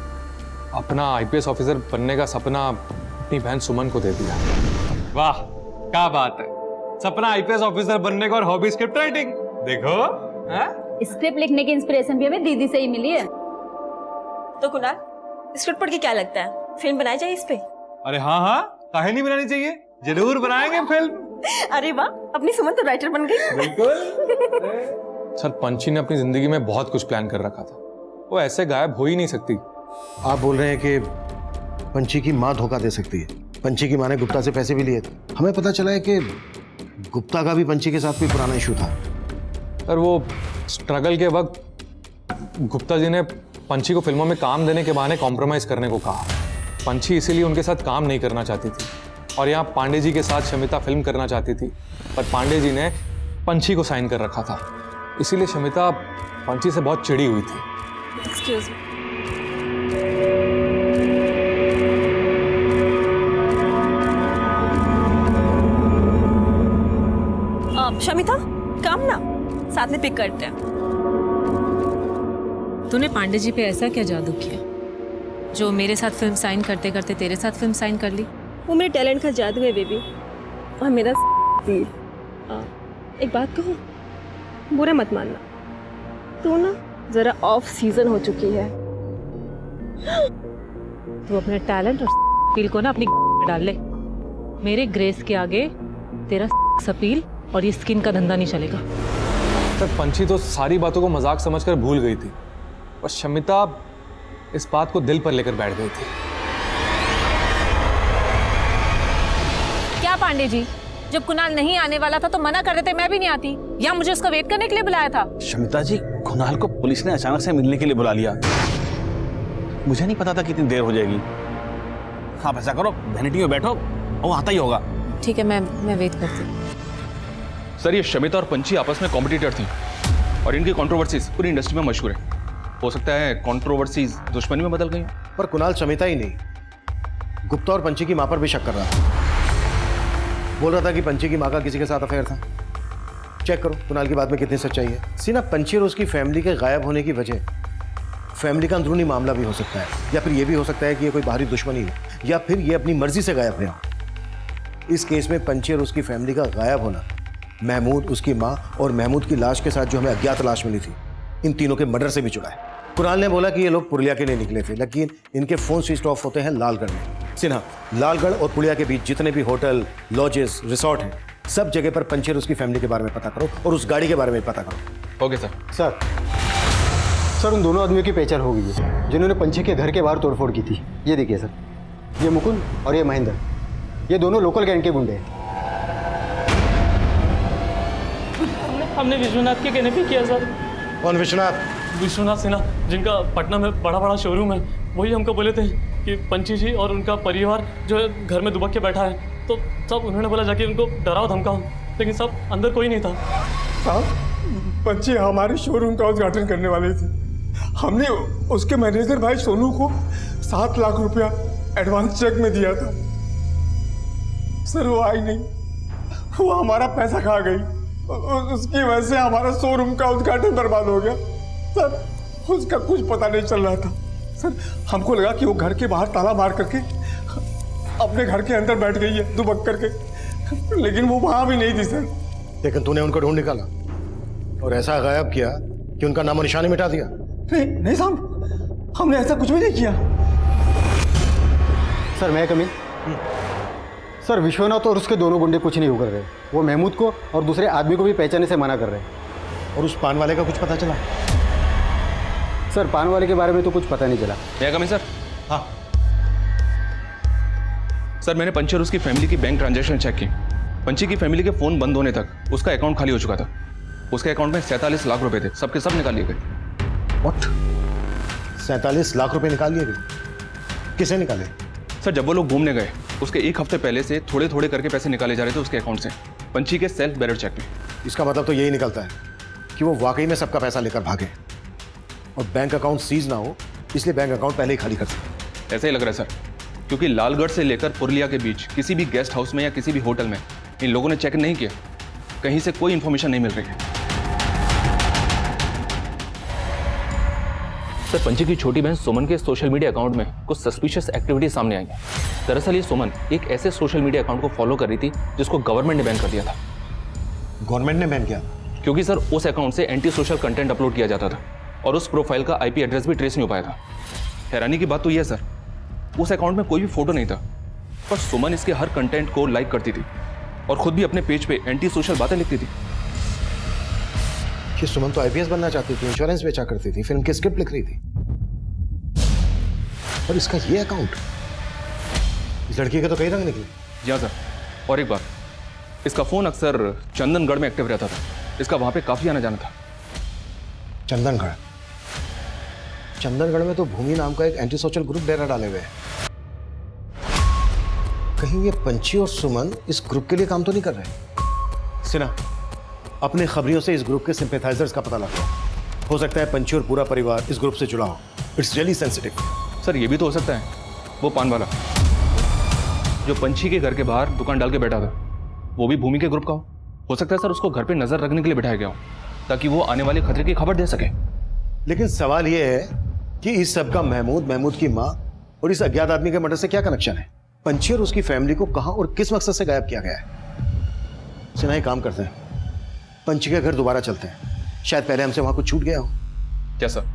अपना आईपीएस ऑफिसर बनने का सपना अपनी बहन सुमन को दे दिया। वाह, क्या बात है! सपना आईपीएस ऑफिसर बनने का और हॉबी स्क्रिप्ट राइटिंग। देखो, स्क्रिप्ट लिखने की इंस्पिरेशन भी हमें दीदी से ही मिली है। तो कुणाल, स्क्रिप्ट पढ़ के क्या लगता है, फिल्म बनाई जाए इस पे? अरे हाँ हाँ, काहे नहीं बनानी चाहिए, जरूर बनाएंगे फिल्म। अरे वाह, अपनी सुमन तो राइटर बन गई। बिल्कुल। सर, पंछी ने अपनी जिंदगी में बहुत कुछ प्लान कर रखा था, वो ऐसे गायब हो ही नहीं सकती। आप बोल रहे हैं कि पंची की माँ धोखा दे सकती है। पंची की माँ ने गुप्ता से पैसे भी लिए थे। हमें पता चला है कि गुप्ता का भी पंची के साथ कोई पुराना इशू था। पर वो स्ट्रगल के वक्त गुप्ता जी ने पंची को फिल्मों में काम देने के बहाने कॉम्प्रोमाइज करने को कहा। पंची इसीलिए उनके साथ काम नहीं करना चाहती थी और यहाँ पांडे जी के साथ शमिता फिल्म करना चाहती थी, पर पांडे जी ने पंची को साइन कर रखा था। इसीलिए शमिता पंची से बहुत चिड़ी हुई थी। Excuse me. शमिता काम ना साथ में पिक करते हैं। तूने पांडे जी पे ऐसा क्या जादू किया जो मेरे साथ फिल्म साइन करते करते तेरे साथ फिल्म साइन कर ली? वो मेरे टैलेंट का जादू है बेबी, और मेरा दिल। एक बात कहूँ, बुरा मत मानना, तू ना जरा ऑफ सीजन हो चुकी है। तू अपने टैलेंट और अपील को ना अपनी में डाल ले। मेरे ग्रेस के आगे तेरा अपील और ये स्किन का धंधा नहीं चलेगा। सर पंची तो सारी बातों को मजाक समझकर भूल गई थी और शमिता इस बात को दिल पर लेकर बैठ गई थी। क्या पांडे जी, जब कुणाल नहीं आने वाला था तो मना कर देते, मैं भी नहीं आती, या मुझे उसका वेट करने के लिए बुलाया था? शमिता जी, कुणाल को पुलिस ने अचानक से मिलने के लिए बुला लिया। मुझे नहीं पता था कितनी देर हो जाएगी। आप ऐसा करो, वैनिटी में बैठो, वो आता ही होगा। ठीक है, मैं वेट करती हूँ। सर, ये शमिता और पंची आपस में कॉम्पिटिटर थी और इनकी कंट्रोवर्सीज पूरी इंडस्ट्री में मशहूर है। हो सकता है कंट्रोवर्सीज दुश्मनी में बदल गई। पर कुणाल शमिता ही नहीं, गुप्ता और पंची की माँ पर भी शक कर रहा था। बोल रहा था कि पंची की माँ का किसी के साथ अफेयर था। चेक करो कुणाल की बात में कितनी सच्चाई है। सीना, पंची और उसकी फैमिली के गायब होने की वजह फैमिली का अंदरूनी मामला भी हो सकता है, या फिर यह भी हो सकता है कि ये कोई बाहरी दुश्मनी हो, या फिर ये अपनी मर्जी से गायब रहे हो। इस केस में पंची और उसकी फैमिली का गायब होना महमूद, उसकी माँ और महमूद की लाश के साथ जो हमें अज्ञात लाश मिली थी, इन तीनों के मर्डर से भी जुड़ा है। कुणाल ने बोला कि ये लोग पुरुलिया के लिए निकले थे, लेकिन इनके फोन स्विच ऑफ होते हैं लालगढ़ में। सिन्हा, लालगढ़ और पुरुलिया के बीच जितने भी होटल, लॉजेस, रिसोर्ट हैं, सब जगह पर पंची और उसकी फैमिली के बारे में पता करो और उस गाड़ी के बारे में पता करो। Okay sir. सर उन दोनों आदमियों की पहचान हो गई है जिन्होंने पंची के घर के बाहर तोड़फोड़ की थी। ये देखिए सर, ये मुकुंद और ये महेंद्र, ये दोनों लोकल गैंग के गुंडे हैं। हमने विश्वनाथ के कहने पे किया सर। कौन विश्वनाथ? विश्वनाथ सिन्हा, जिनका पटना में बड़ा बड़ा शोरूम है, वही हमको बोले थे कि पंची जी और उनका परिवार जो है घर में दुबक के बैठा है। तो सब उन्होंने बोला जाके उनको डराओ धमकाओ, लेकिन सब अंदर कोई नहीं था। साहब, पंची हमारे शोरूम का उद्घाटन करने वाले थे। हमने उसके मैनेजर भाई सोनू को 7 लाख रुपया एडवांस चेक में दिया था। सर वो आई नहीं, वो हमारा पैसा खा गई। उसकी वजह से हमारा शोरूम का उद्घाटन बर्बाद हो गया। सर उसका कुछ पता नहीं चल रहा था। सर हमको लगा कि वो घर के बाहर ताला मार करके अपने घर के अंदर बैठ गई है दुबक करके, लेकिन वो वहां भी नहीं थी सर। लेकिन तूने उनको ढूंढ निकाला और ऐसा गायब किया कि उनका नामो निशानी मिटा दिया। नहीं साहब, हमने ऐसा कुछ भी नहीं किया। सर मैं कमी सर, विश्वनाथ और उसके दोनों गुंडे कुछ नहीं कर रहे। वो महमूद को और दूसरे आदमी को भी पहचानने से मना कर रहे हैं। और उस पान वाले का कुछ पता चला? सर पान वाले के बारे में तो कुछ पता नहीं चला। मैं कमी सर? हाँ सर, मैंने पंची और उसकी फैमिली की बैंक ट्रांजैक्शन चेक की। पंची की फैमिली के फोन बंद होने तक उसका अकाउंट खाली हो चुका था। उसके अकाउंट में 47 लाख रुपए थे, सबके सब निकाल लिए गए। व्हाट? 47 लाख रुपए निकाल लिए गए? किसे निकाले? सर जब वो लोग घूमने गए उसके एक हफ्ते पहले से थोड़े थोड़े करके पैसे निकाले जा रहे थे उसके अकाउंट से, पंची के सेल्फ बेरर चेक में। इसका मतलब तो यही निकलता है कि वो वाकई में सबका पैसा लेकर भागे और बैंक अकाउंट सीज ना हो, इसलिए बैंक अकाउंट पहले ही खाली कर सके। ऐसा ही लग रहा है सर, क्योंकि लालगढ़ से लेकर पुरुलिया के बीच किसी भी गेस्ट हाउस में या किसी भी होटल में इन लोगों ने चेक नहीं किया। कहीं से कोई इंफॉर्मेशन नहीं मिल रही है। सर पंची की छोटी बहन सुमन के सोशल मीडिया अकाउंट में कुछ सस्पिशियस एक्टिविटी सामने आई है। दरअसल ये सुमन एक ऐसे सोशल मीडिया अकाउंट को फॉलो कर रही थी जिसको गवर्नमेंट ने बैन कर दिया था। गवर्नमेंट ने बैन किया? क्योंकि सर उस अकाउंट से एंटी सोशल कंटेंट अपलोड किया जाता था और उस प्रोफाइल का IP एड्रेस भी ट्रेस नहीं हो पाया था। हैरानी की बात तो यह है सर, उस अकाउंट में कोई भी फोटो नहीं था, पर सुमन इसके हर कंटेंट को लाइक करती थी और खुद भी अपने पेज पे एंटी सोशल बातें लिखती थी। कि सुमन तो IPS बनना चाहती थी, इंश्योरेंस बेचा करती थी, फिल्म की स्क्रिप्ट लिख रही थी, और इसका ये अकाउंट इस लड़की के तो कई रंग निकले। जी हाँ सर। और एक बात, इसका फ़ोन अक्सर चंदनगढ़ में एक्टिव रहता था। इसका वहाँ पे काफ़ी आना जाना था। चंदनगढ़? चंदनगढ़ में तो भूमि नाम का एक एंटी सोशल ग्रुप डेरा डाले हुए है। कहीं ये पंची और सुमन इस ग्रुप के लिए काम तो नहीं कर रहे? सिन्हा, अपने खबरियों से इस ग्रुप के सिंपैथाइजर्स का पता लगाओ। हो सकता है पंची और पूरा परिवार इस ग्रुप से जुड़ा हो। It's really sensitive. सर ये भी तो हो सकता है, वो पान वाला जो पंछी के घर के बाहर दुकान डाल के बैठा था, वो भी भूमि के ग्रुप का हो सकता है सर। उसको घर पे नजर रखने के लिए बिठाया गया हो ताकि वो आने वाले खतरे की खबर दे सके। लेकिन सवाल ये है कि इस सब का महमूद की माँ और इस अज्ञात आदमी के मर्डर से क्या कनेक्शन है? पंछी और उसकी फैमिली को कहां और किस मकसद से गायब किया गया है? सिन्हा, एक काम करते हैं, पंछी के घर दोबारा चलते हैं। शायद पहले हमसे वहां कुछ छूट गया हो। क्या सर?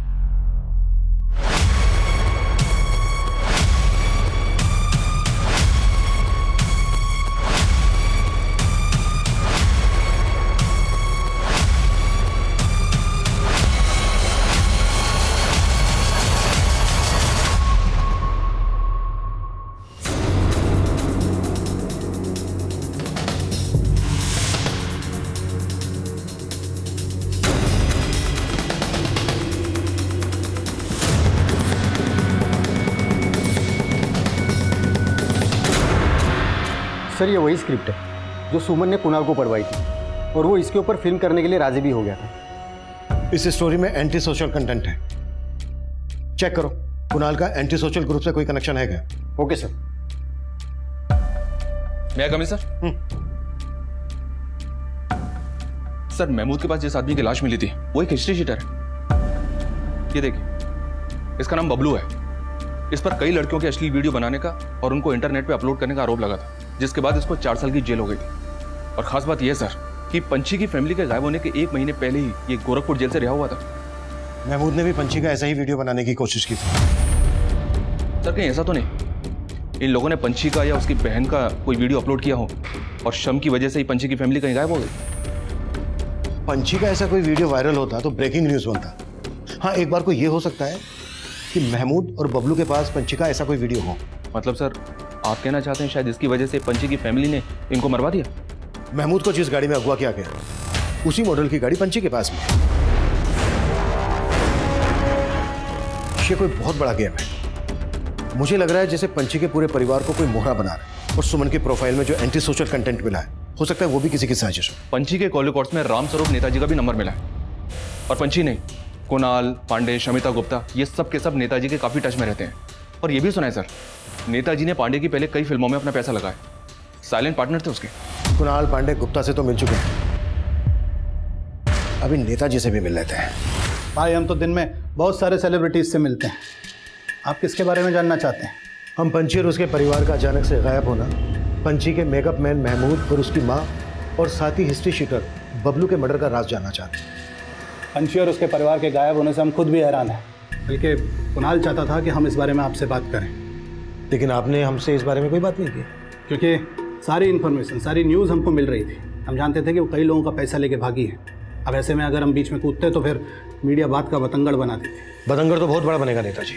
सर ये वही स्क्रिप्ट है जो सुमन ने कुणाल को पढ़वाई थी और वो इसके ऊपर फिल्म करने के लिए राजी भी हो गया था। इस स्टोरी में एंटी सोशल कंटेंट है। चेक करो, कुणाल का एंटी सोशल ग्रुप से कोई कनेक्शन है क्या? Okay sir. मैं कमी सर? सर महमूद के पास जिस आदमी की लाश मिली थी वो एक हिस्ट्री शीटर है। ये देखिए, इसका नाम बबलू है। इस पर कई लड़कियों के अश्लील वीडियो बनाने का और उनको इंटरनेट पे अपलोड करने का आरोप लगा था, जिसके बाद इसको 4 साल की जेल हो गई थी। और खास बात यह सर कि पंछी की फैमिली के गायब होने के 1 महीने पहले ही ये गोरखपुर जेल से रिहा हुआ था। महमूद ने भी पंछी का ऐसा ही वीडियो बनाने की कोशिश की थी। सर कहीं ऐसा तो नहीं इन लोगों ने पंछी का या उसकी बहन का कोई वीडियो अपलोड किया हो और शम की वजह से ही पंछी की फैमिली कहीं गायब हो गई? पंछी का ऐसा कोई वीडियो वायरल होता तो ब्रेकिंग न्यूज बनता। हाँ, एक बार को ये हो सकता है कि महमूद और बबलू के पास पंछी का ऐसा कोई वीडियो हो। मतलब सर आप कहना चाहते हैं शायद इसकी वजह से पंछी की फैमिली ने इनको मरवा दिया? महमूद को जिस गाड़ी में अगवा किया गया उसी मॉडल की गाड़ी पंछी के पास में। ये कोई बहुत बड़ा गेम है। मुझे लग रहा है जैसे पंछी के पूरे परिवार को कोई मोहरा बना रहा है और सुमन की प्रोफाइल में जो एंटी सोशल कंटेंट मिला है हो सकता है वो भी किसी की साजिश हो। पंछी के कॉल रिकॉर्ड्स में रामस्वरूप नेताजी का भी नंबर मिला है और पंछी नहीं, कुणाल, पांडे, शमिता गुप्ता ये सब के सब नेताजी के काफी टच में रहते हैं। और ये भी सुना है सर नेताजी ने पांडे की पहले कई फिल्मों में अपना पैसा लगाया, साइलेंट पार्टनर थे उसके। कुणाल, पांडे, गुप्ता से तो मिल चुके हैं, अभी नेताजी से भी मिल लेते हैं। भाई हम तो दिन में बहुत सारे सेलिब्रिटीज से मिलते हैं, आप किसके बारे में जानना चाहते हैं? हम पंछी और उसके परिवार का अचानक से गायब होना, पंछी के मेकअप मैन महमूद और उसकी माँ और साथ ही हिस्ट्री शीटर बबलू के मर्डर का राज जानना चाहते हैं। पंछी और उसके परिवार के गायब होने से हम खुद भी हैरान हैं, बल्कि कुणाल चाहता था कि हम इस बारे में आपसे बात करें, लेकिन आपने हमसे इस बारे में कोई बात नहीं की। क्योंकि सारी इन्फॉर्मेशन, सारी न्यूज़ हमको मिल रही थी। हम जानते थे कि वो कई लोगों का पैसा लेके भागी है। अब ऐसे में अगर हम बीच में कूदते तो फिर मीडिया बात का बतंगड़ बना देती। बतंगड़ तो बहुत बड़ा बनेगा नेताजी,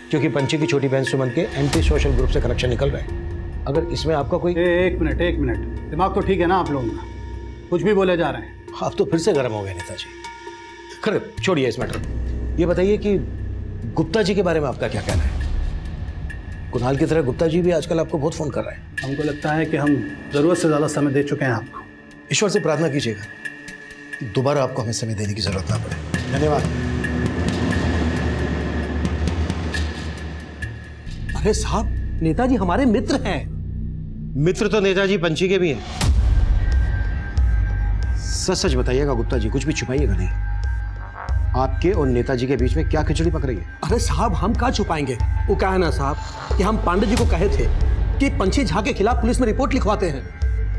क्योंकि पंछी की छोटी बहन सुमन के एंटी सोशल ग्रुप से कनेक्शन निकल रहे हैं। अगर इसमें आपका कोई एक मिनट, दिमाग तो ठीक है ना आप लोगों का? कुछ भी बोले जा रहे हैं। आप तो फिर से गर्म हो गए नेताजी। खैर छोड़िए इस मैटर, ये बताइए कि गुप्ता जी के बारे में आपका क्या कहना है? कुणाल की तरह गुप्ता जी भी आजकल आपको बहुत फोन कर रहे हैं। हमको लगता है कि हम जरूरत से ज़्यादा समय दे चुके हैं आपको। ईश्वर से प्रार्थना कीजिएगा कि दोबारा आपको हमें समय देने की जरूरत ना पड़े। धन्यवाद। अरे साहब, नेताजी हमारे मित्र हैं। मित्र तो नेताजी पंछी के भी हैं। सच सच बताइएगा गुप्ता जी, कुछ भी छुपाइएगा नहीं। आपके और नेताजी के बीच में क्या खिचड़ी पक रही है? अरे साहब, हम क्या छुपाएंगे? वो क्या है ना साहब कि हम पांडे जी को कहे थे कि पंछी झा के खिलाफ पुलिस में रिपोर्ट लिखवाते हैं।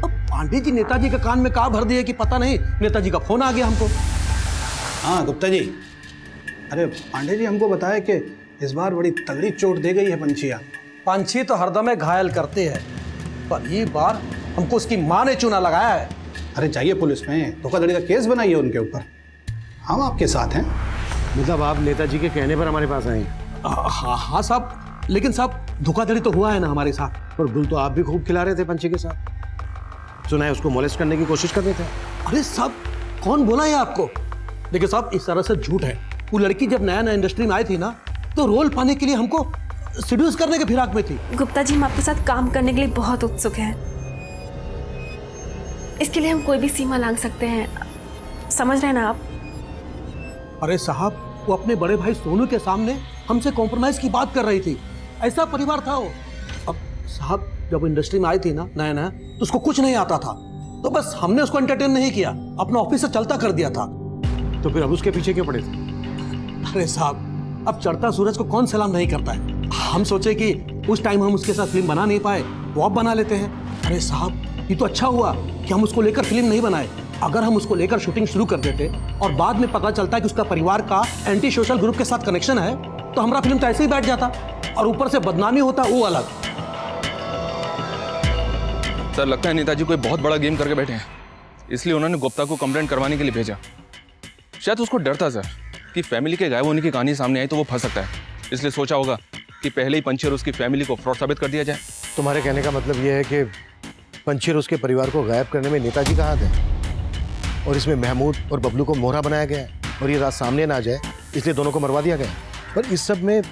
अब पांडे जी नेताजी के कान में कहा भर दिए कि पता नहीं, नेताजी का फोन आ गया हमको। हाँ गुप्ता जी, अरे पांडे जी हमको बताया कि इस बार बड़ी तगड़ी चोट दे गई है पंछिया। पंछी तो हरदम घायल करते हैं, पर ये बार हमको उसकी माँ ने चूना लगाया है। अरे जाइए पुलिस में, धोखाधड़ी का केस बनाइए उनके ऊपर, हम आपके साथ हैं। मतलब आप नेताजी के कहने पर हमारे पास आए हैं? हाँ हाँ साहब, लेकिन साहब धोखाधड़ी तो हुआ है ना हमारे साथ। और गुल तो आप भी खूब खिला रहे थे पंछी के साथ, सुना है उसको मोलेस्ट करने की कोशिश कर रहे थे। अरे साहब कौन बोला है आपको? देखिए साहब इस तरह से झूठ है। वो लड़की जब नया नया इंडस्ट्री में आई थी ना, तो रोल पाने के लिए हमको सीड्यूस करने के फिराक में थी। गुप्ता जी, हम आपके साथ काम करने के लिए बहुत उत्सुक हैं। इसके लिए हम कोई भी सीमा लांघ सकते हैं, समझ रहे हैं ना आप? अरे साहब वो अपने बड़े भाई सोनू के सामने हमसे कॉम्प्रोमाइज की बात कर रही थी। ऐसा परिवार था वो। अब साहब जब इंडस्ट्री में आई थी ना नया नया, तो उसको कुछ नहीं आता था, तो बस हमने उसको एंटरटेन नहीं किया, अपना ऑफिस से चलता कर दिया था। तो फिर अब उसके पीछे क्यों पड़े थे? अरे साहब अब चढ़ता सूरज को कौन सलाम नहीं करता है। हम सोचे कि उस टाइम हम उसके साथ फिल्म बना नहीं पाए, वो अब बना लेते हैं। अरे साहब ये तो अच्छा हुआ कि हम उसको लेकर फिल्म नहीं बनाए। अगर हम उसको लेकर शूटिंग शुरू कर देते और बाद में पता चलता है कि उसका परिवार का एंटी सोशल ग्रुप के साथ कनेक्शन है, तो हमारा फिल्म तो ऐसे ही बैठ जाता और ऊपर से बदनामी होता वो अलग। सर लगता है नेताजी कोई बहुत बड़ा गेम करके बैठे हैं, इसलिए उन्होंने गुप्ता को कंप्लेंट करवाने के लिए भेजा। शायद उसको डर था सर कि फैमिली के गायब होने की कहानी सामने आई तो वो फंस सकता है, इसलिए सोचा होगा कि पहले ही पंछी और उसकी फैमिली को फ्रॉड साबित कर दिया जाए। तुम्हारे कहने का मतलब यह है कि पंछी और उसके परिवार को गायब करने में नेताजी का हाथ है, और इसमें महमूद और बबलू को मोहरा बनाया गया है, और ये रात सामने ना आ जाए इसलिए दोनों को मरवा दिया गया। पर इस सब में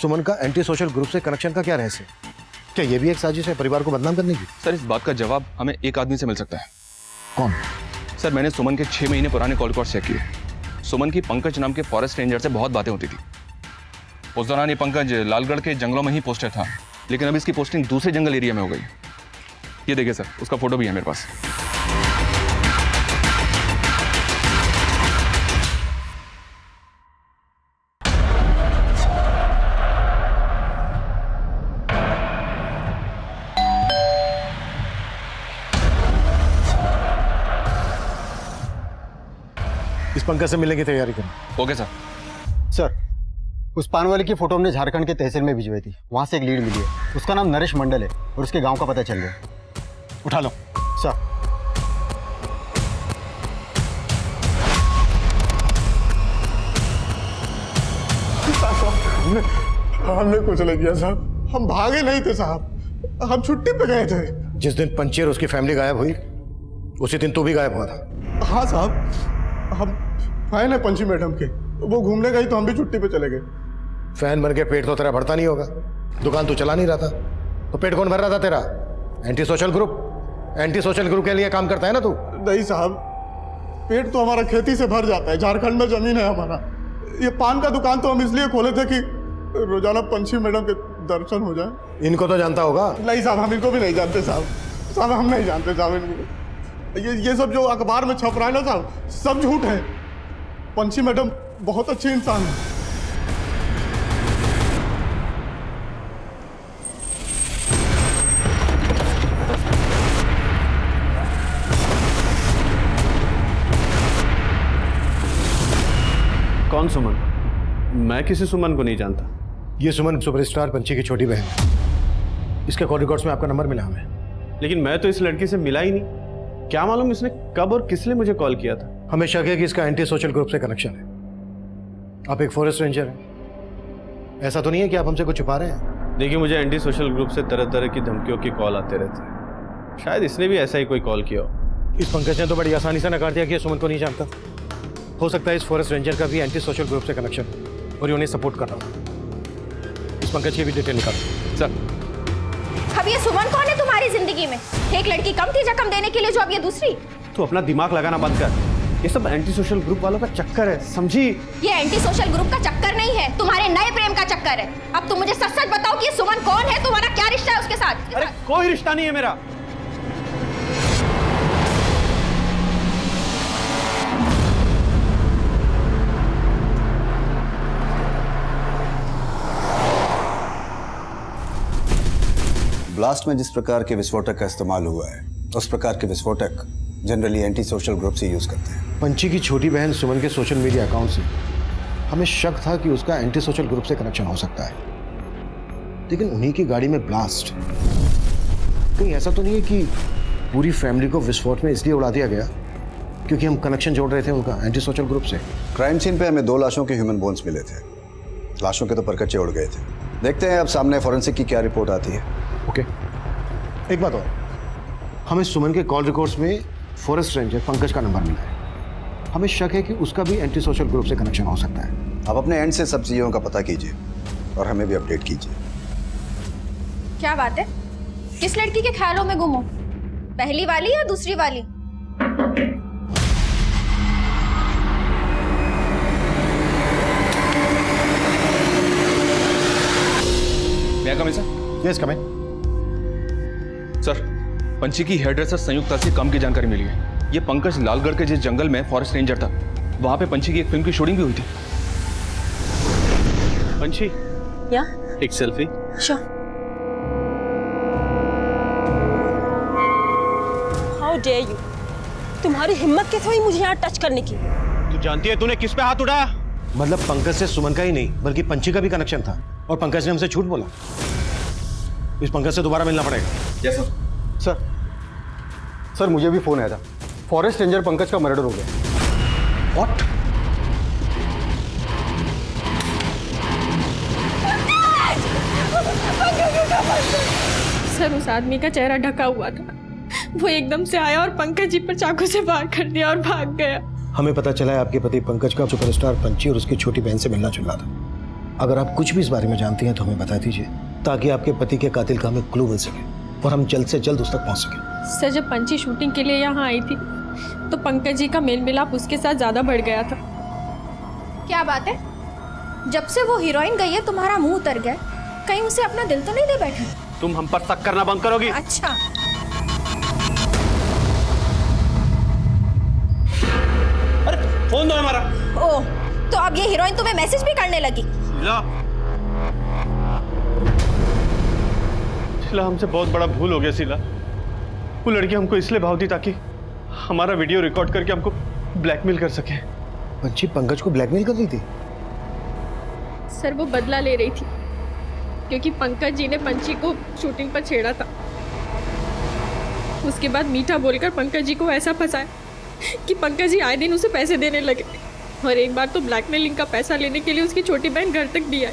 सुमन का एंटी सोशल ग्रुप से कनेक्शन का क्या रहस्य? क्या ये भी एक साजिश है परिवार को बदनाम करने की? सर इस बात का जवाब हमें एक आदमी से मिल सकता है। कौन? सर मैंने सुमन के 6 महीने पुराने कॉल रिकॉर्ड चेक किए। सुमन की पंकज नाम के फॉरेस्ट रेंजर से बहुत बातें होती थी। उस दौरान ये पंकज लालगढ़ के जंगलों में ही पोस्टेड था, लेकिन अब इसकी पोस्टिंग दूसरे जंगल एरिया में हो गई। ये देखिए सर, उसका फोटो भी है मेरे पास। इस पंकज से मिलने की तैयारी करें। Okay sir. सर उस पान वाले की फोटो हमने झारखंड के तहसील में भिजवाई थी, वहां से एक लीड मिली है। उसका नाम नरेश मंडल है और उसके गांव का पता चल गया। उठा लो। सर हमने कुछ नहीं किया साहब, हम भागे नहीं थे साहब, हम छुट्टी पे गए थे। जिस दिन पंछी और उसकी फैमिली गायब हुई उसी दिन तू भी गायब हुआ था। हाँ साहब, हम फैन है पंछी मैडम के, वो घूमने गई तो हम भी छुट्टी पे चले गए। फैन बन के पेट तो तेरा भरता नहीं होगा, दुकान तू चला नहीं रहा था, तो पेट कौन भर रहा था तेरा? एंटी सोशल ग्रुप के लिए काम करता है ना तू? नहीं साहब, पेट तो हमारा खेती से भर जाता है, झारखंड में जमीन है हमारा। ये पान का दुकान तो हम इसलिए खोले थे कि रोजाना पंछी मैडम के दर्शन हो जाए। इनको तो जानता होगा। नहीं साहब, हम इनको भी नहीं जानते साहब, हम नहीं जानते साहब इनको। ये सब जो अखबार में छप रहा है ना साहब, सब झूठ है। पंछी मैडम बहुत अच्छी इंसान है। कौन सुमन? मैं किसी सुमन को नहीं जानता। ये सुमन सुपरस्टार पंछी की छोटी बहन है। इसके कॉल रिकॉर्ड्स में आपका नंबर मिला हमें। लेकिन मैं तो इस लड़की से मिला ही नहीं। क्या मालूम इसने कब और किस लिए मुझे कॉल किया था। हमें शक है कि इसका एंटी सोशल ग्रुप से कनेक्शन है। आप एक फॉरेस्ट रेंजर हैं, ऐसा तो नहीं है कि आप हमसे कुछ छुपा रहे हैं? देखिए, मुझे एंटी सोशल ग्रुप से तरह तरह की धमकियों की कॉल आते रहते हैं। शायद इसने भी ऐसा ही कोई कॉल किया हो। इस पंकज ने तो बड़ी आसानी से नकार दिया कि सुमन को नहीं जानता। हो सकता है इस फॉरेस्ट रेंजर का भी एंटी सोशल ग्रुप से कनेक्शन और ये उन्हें सपोर्ट कर रहा हो। इस पंकज की भी डिटेल निकालो। सर अब ये सुमन कौन है तुम्हारी जिंदगी में? एक लड़की कम थी जख्म देने के लिए, जो अब ये दूसरी। तो अपना दिमाग लगाना बंद कर। ये सब एंटी सोशल ग्रुप वालों का चक्कर है, समझी? ये एंटी सोशल ग्रुप का चक्कर नहीं है, तुम्हारे नए प्रेम का चक्कर है। अब तुम मुझे सच सच बताओ कि ये सुमन कौन है, तुम्हारा क्या रिश्ता है उसके साथ? अरे कोई रिश्ता नहीं है मेरा। ब्लास्ट में जिस प्रकार के विस्फोटक का इस्तेमाल हुआ है, उस प्रकार के विस्फोटक जनरली एंटी सोशल ग्रुप से यूज करते हैं। पंछी की छोटी बहन सुमन के सोशल मीडिया अकाउंट से हमें शक था कि उसका एंटी सोशल ग्रुप से कनेक्शन हो सकता है, लेकिन उन्हीं की गाड़ी में ब्लास्ट। कहीं ऐसा तो नहीं है कि पूरी फैमिली को विस्फोट में इसलिए उड़ा दिया गया क्योंकि हम कनेक्शन जोड़ रहे थे उनका एंटी सोशल ग्रुप से? क्राइम सीन पे हमें 2 लाशों के ह्यूमन बोन्स मिले थे। लाशों के तो परकच्चे उड़ गए थे। देखते हैं अब सामने फॉरेंसिक की क्या रिपोर्ट आती है। ओके, एक बात और, हमें सुमन के कॉल रिकॉर्ड्स में फॉरेस्ट रेंजर पंकज का नंबर मिला है। हमें शक है कि उसका भी एंटी सोशल ग्रुप से कनेक्शन हो सकता है। आप अपने एंड से सब चीज़ों का पता कीजिए और हमें भी अपडेट कीजिए। क्या बात है? किस लड़की के ख्यालों में गुम हो? पहली वाली या दूसरी वाली? मैं कम सर? यस, कम इन। सर, पंची की हेयर ड्रेसर संयुक्ता से काम की जानकारी मिली है। ये पंकज लालगढ़ के जिस जंगल में फॉरेस्ट रेंजर था, वहां पे पंची की एक फिल्म की शूटिंग भी हुई थी। पंची, या एक selfie. Sure. How dare you, तुम्हारी हिम्मत कैसे हुई मुझे यहाँ टच करने की? तू जानती है तूने किस पे हाथ उठाया? मतलब पंकज से सुमन का ही नहीं बल्कि पंची का भी कनेक्शन था, और पंकज ने हमसे झूठ बोला। इस पंकज से दोबारा मिलना पड़ेगा। Yes sir. सर मुझे भी फोन आया था, फॉरेस्ट रेंजर पंकज का मर्डर हो गया। व्हाट? सर, उस आदमी का चेहरा ढका हुआ था। वो एकदम से आया और पंकज जी पर चाकू से वार कर दिया और भाग गया। हमें पता चला है आपके पति पंकज का सुपरस्टार पंची और उसकी छोटी बहन से मिलना जुलना था। अगर आप कुछ भी इस बारे में जानती हैं तो हमें बता दीजिए, ताकि आपके पति के कातिल का हमें क्लू मिल सके और हम जल्द से जल्द उस तक पहुंच सके। सर, जब पंची शूटिंग के लिए यहाँ आई थी तो पंकज जी का मेल मिलाप उसके साथ ज्यादा बढ़ गया था। क्या बात है? जब से वो हीरोइन गई है तुम्हारा मुंह उतर गया। कहीं उसे अपना दिल तो नहीं दे बैठे? तुम हम पर शक करना बंद करोगी? अच्छा, अरे फोन दो हमारा। ओह, तो अब ये हीरोइन तुम्हें मैसेज भी करने लगी? शीला, हमसे बहुत बड़ा भूल हो गया शीला। वो लड़की हमको इसलिए भाव दी ताकि हमारा वीडियो रिकॉर्ड करके हमको ब्लैकमेल कर सके। पंची पंकज को ब्लैकमेल कर रही थी? सर, वो बदला ले रही थी क्योंकि पंकज जी ने पंची को शूटिंग पर छेड़ा था। उसके बाद मीठा बोलकर पंकज जी को ऐसा फंसाया कि पंकज जी आए दिन उसे पैसे देने लगे, और एक बार तो ब्लैकमेलिंग का पैसा लेने के लिए उसकी छोटी बहन घर तक भी आई।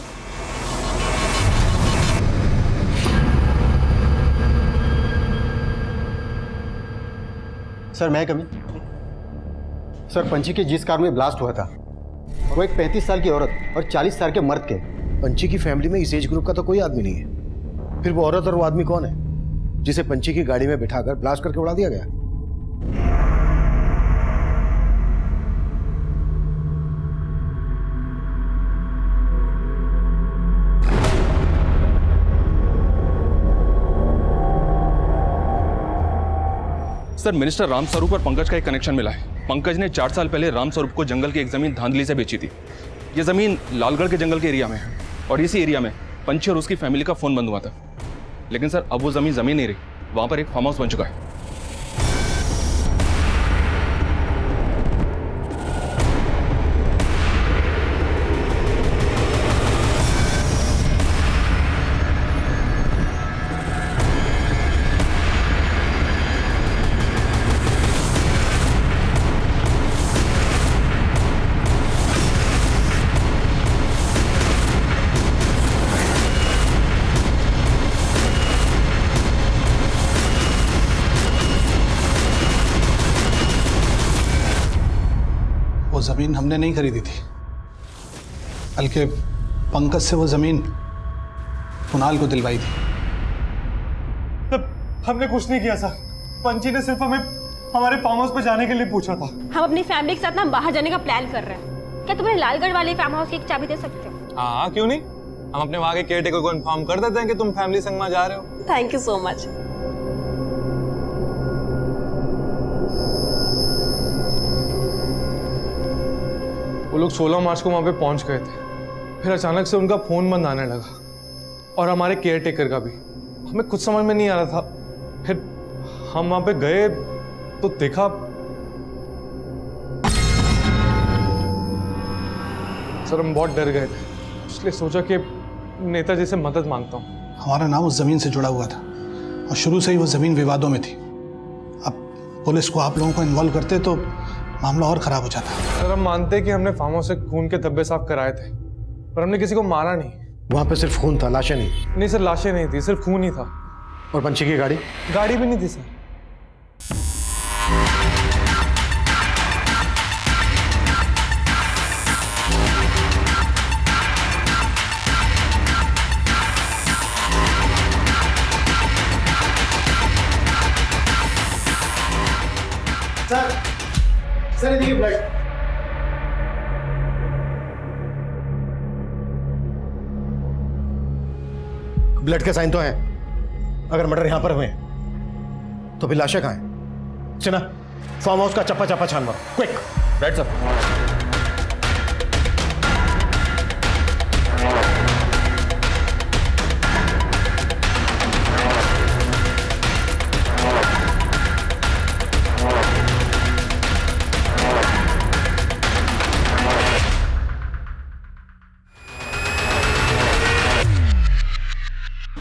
सर मैं कमी। सर पंची के जिस कार में ब्लास्ट हुआ था वो एक 35 साल की औरत और 40 साल के मर्द के। पंची की फैमिली में इस एज ग्रुप का तो कोई आदमी नहीं है। फिर वो औरत और वो आदमी कौन है जिसे पंची की गाड़ी में बिठाकर ब्लास्ट करके उड़ा दिया गया? सर, मिनिस्टर रामस्वरूप और पंकज का एक कनेक्शन मिला है। पंकज ने 4 साल पहले रामस्वरूप को जंगल की एक जमीन धांधली से बेची थी। ये जमीन लालगढ़ के जंगल के एरिया में है, और इसी एरिया में पंची और उसकी फैमिली का फोन बंद हुआ था। लेकिन सर, अब वो जमीन नहीं रही, वहां पर एक फार्म हाउस बन चुका है। जमीन हमने नहीं खरीदी थी, बल्कि पंकज से वो जमीन कुणाल को दिलवाई थी। तब हमने कुछ नहीं किया सर। पंची ने सिर्फ हमें हमारे फार्म हाउस पर जाने के लिए पूछा था। हम अपनी फैमिली के साथ ना बाहर जाने का प्लान कर रहे हैं। क्या तुम्हें लालगढ़ वाले फार्म हाउस की एक चाबी दे सकते हो? हाँ, क्यों नहीं। हम अपने वहाँ के केयरटेकर को इन्फॉर्म कर देते हैं कि तुम फैमिली संग में जा रहे हो। Thank you so much. वो लोग 16 मार्च को वहाँ पे पहुँच गए थे। फिर अचानक से उनका फोन बंद आने लगा, और हमारे केयरटेकर का भी। हमें कुछ समझ में नहीं आ रहा था। फिर हम वहाँ पे गए तो देखा सर, हम बहुत डर गए थे, इसलिए सोचा कि नेताजी से मदद मांगता हूँ। हमारा नाम उस जमीन से जुड़ा हुआ था और शुरू से ही वो जमीन विवादों में थी। अब पुलिस को आप लोगों को इन्वॉल्व करते तो मामला और खराब हो जाता। सर, हम मानते हैं कि हमने फार्म हाउस से खून के धब्बे साफ कराए थे, पर हमने किसी को मारा नहीं। वहां पे सिर्फ खून था, लाशें नहीं। नहीं सर, लाशें नहीं थी, सिर्फ खून ही था। और पंछी की गाड़ी? गाड़ी भी नहीं थी सर। सर देखिए ब्लड। ब्लड के साइन तो हैं। अगर मर्डर यहां पर हुए हैं तो फिर लाशें कहां हैं? सुना, फार्म हाउस का चप्पा चप्पा छान मारो, क्विक। Right sir.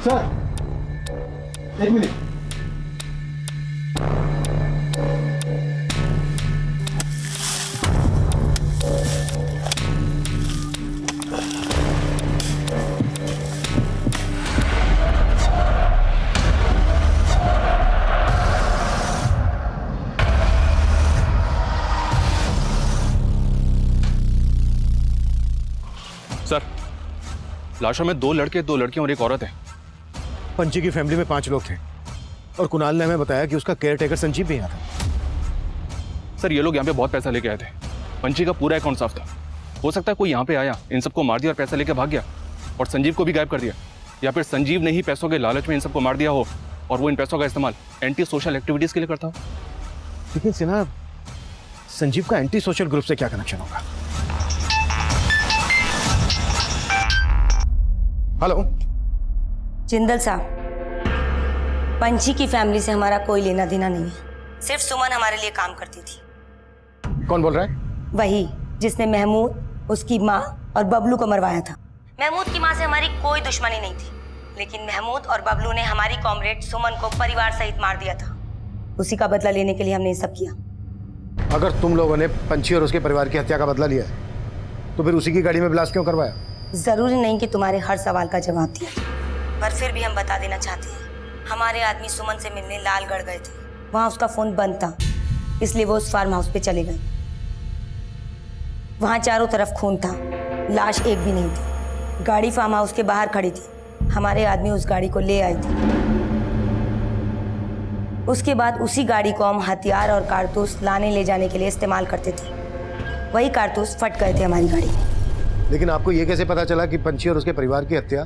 सर एक मिनट। सर, लाशों में 2 लड़के, 2 लड़कियां और एक औरत है। पंची की फैमिली में 5 लोग थे और कुणाल ने हमें बताया कि उसका केयर टेकर संजीव भी यहाँ था। सर, ये लोग यहाँ पे बहुत पैसा लेके आए थे। पंची का पूरा अकाउंट साफ था। हो सकता है कोई यहाँ पे आया, इन सबको मार दिया और पैसा लेके भाग गया और संजीव को भी गायब कर दिया, या फिर संजीव ने ही पैसों के लालच में इन सबको मार दिया हो और वो इन पैसों का इस्तेमाल एंटी सोशल एक्टिविटीज के लिए करता हो। लेकिन सिन्हा, संजीव का एंटी सोशल ग्रुप से क्या कनेक्शन होगा? हेलो जिंदल साहब, पंची की फैमिली से हमारा कोई लेना देना नहीं है। सिर्फ सुमन हमारे लिए काम करती थी। कौन बोल रहा है? वही जिसने महमूद, उसकी माँ और बबलू को मरवाया था। महमूद की माँ से हमारी कोई दुश्मनी नहीं थी, लेकिन महमूद और बबलू ने हमारी कॉमरेड सुमन को परिवार सहित मार दिया था। उसी का बदला लेने के लिए हमने ये सब किया। अगर तुम लोगों ने पंची और उसके परिवार की हत्या का बदला लिया है तो फिर उसी की गाड़ी में ब्लास्ट क्यों करवाया? जरूरी नहीं कि तुम्हारे हर सवाल का जवाब दिया, पर फिर भी हम बता देना चाहते हैं। हमारे आदमी सुमन से मिलने लालगढ़ गए थे। वहाँ उसका फोन बंद था, इसलिए वो उस फार्म हाउस पे चले गए। वहाँ चारों तरफ खून था, लाश एक भी नहीं थी। गाड़ी फार्म हाउस के बाहर खड़ी थी। हमारे आदमी उस गाड़ी को ले आए थे। उसके बाद उसी गाड़ी को हम हथियार और कारतूस लाने ले जाने के लिए इस्तेमाल करते थे। वही कारतूस फट गए थे हमारी गाड़ी में। लेकिन आपको ये कैसे पता चला कि पंची और उसके परिवार की हत्या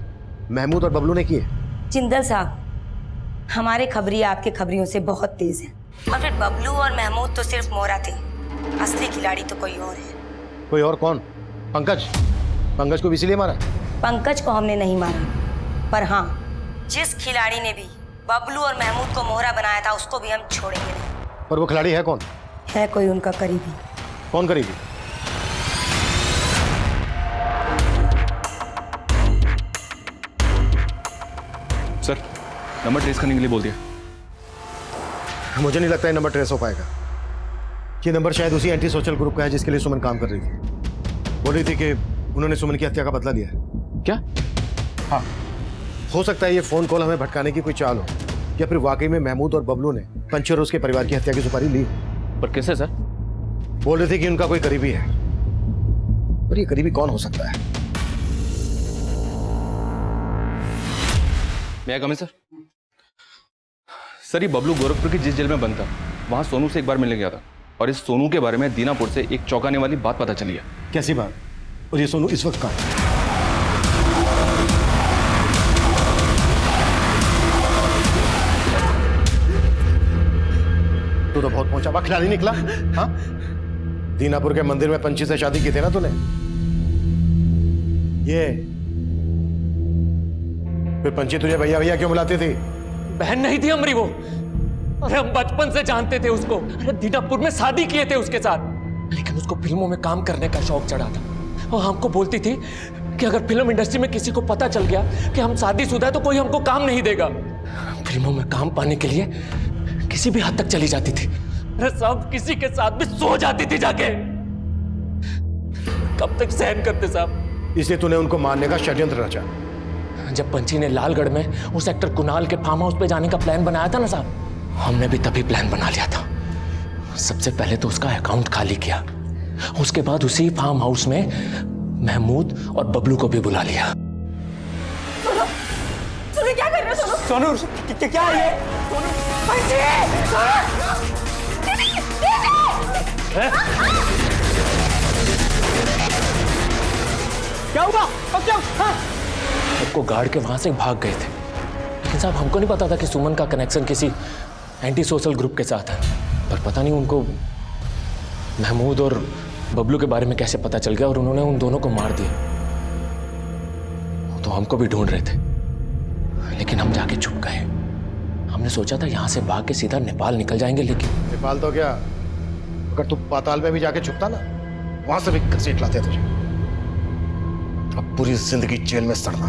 महमूद और बबलू ने की है? जिंदल साहब, हमारे खबरिया आपके खबरियों से बहुत तेज हैं। और फिर बबलू और महमूद तो सिर्फ मोहरा थे, असली खिलाड़ी तो कोई और है। कोई और कौन? पंकज? पंकज को भी इसीलिए मारा? पंकज को हमने नहीं मारा, पर हाँ, जिस खिलाड़ी ने भी बबलू और महमूद को मोहरा बनाया था उसको भी हम छोड़ेंगे नहीं। और वो खिलाड़ी है कौन? है कोई उनका करीबी। कौन करीबी? सर, नंबर ट्रेस करने के लिए बोल दिया। मुझे नहीं लगता ये नंबर ट्रेस हो पाएगा। ये नंबर शायद उसी एंटी सोशल ग्रुप का है जिसके लिए सुमन काम कर रही थी। बोल रही थी कि उन्होंने सुमन की हत्या का बदला लिया है। क्या? हाँ, हो सकता है ये फोन कॉल हमें भटकाने की कोई चाल हो, या फिर वाकई में महमूद और बबलू ने पंची और उसके परिवार की हत्या की सुपारी ली। पर किससे सर? बोल रहे थे कि उनका कोई करीबी है, पर ये करीबी कौन हो सकता है? मैं कम सर? सर, ये बबलू गोरखपुर की जिस जेल में बंद था वहां सोनू से एक बार मिलने गया था और इस सोनू के बारे में दीनापुर से एक चौंकाने वाली बात पता चली है। कैसी बात? और ये सोनू इस वक्त कहाँ है? तू तो बहुत पहुंचा खिलाड़ी निकला। हाँ, दीनापुर के मंदिर में पंची से शादी की थी ना तूने? ये फिर पंची तुझे भैया भैया क्यों बुलाती थी? बहन नहीं थी हमारी वो। अरे हम बचपन से जानते थे उसको। अरे दीनापुर में शादी किए थे उसके साथ, लेकिन उसको फिल्मों में काम करने का शौक चढ़ा था और हमको बोलती थी कि अगर फिल्म इंडस्ट्री में किसी को पता चल गया कि हम शादीशुदा है तो कोई हमको काम नहीं देगा। फिल्मों में काम पाने के लिए किसी भी हद तक चली जाती थी। अरे साहब, किसी के साथ भी सो जाती थी जाके। कब तक सहन करते साहब? इसलिए तूने उनको मारने का षड्यंत्र रचा। जब पंची ने लालगढ़ में उस एक्टर कुणाल के फार्म हाउस पे जाने का प्लान बनाया था ना साहब, हमने भी तभी प्लान बना लिया था। सबसे पहले तो उसका अकाउंट खाली किया, उसके बाद उसी फार्म हाउस में महमूद और बबलू को भी बुला लिया। सोनू क्या कर रहे हो? सोनू क्या है ये? पंची! क्या हुआ? अब क्या? सबको गार्ड के वहां से भाग गए थे, लेकिन साहब हमको नहीं पता था कि सुमन का कनेक्शन किसी एंटी सोशल ग्रुप के साथ है। पर पता नहीं उनको महमूद और बबलू के बारे में कैसे पता चल गया और उन्होंने उन दोनों को मार दिया। तो हमको भी ढूंढ रहे थे, लेकिन हम जाके छुप गए। हमने सोचा था यहाँ से भाग के सीधा नेपाल निकल जाएंगे, लेकिन नेपाल तो क्या, अगर तू पाताल में भी जाके छुपता ना, वहां से भी घसीट लाते तुझे। अब पूरी जिंदगी जेल में सड़ना।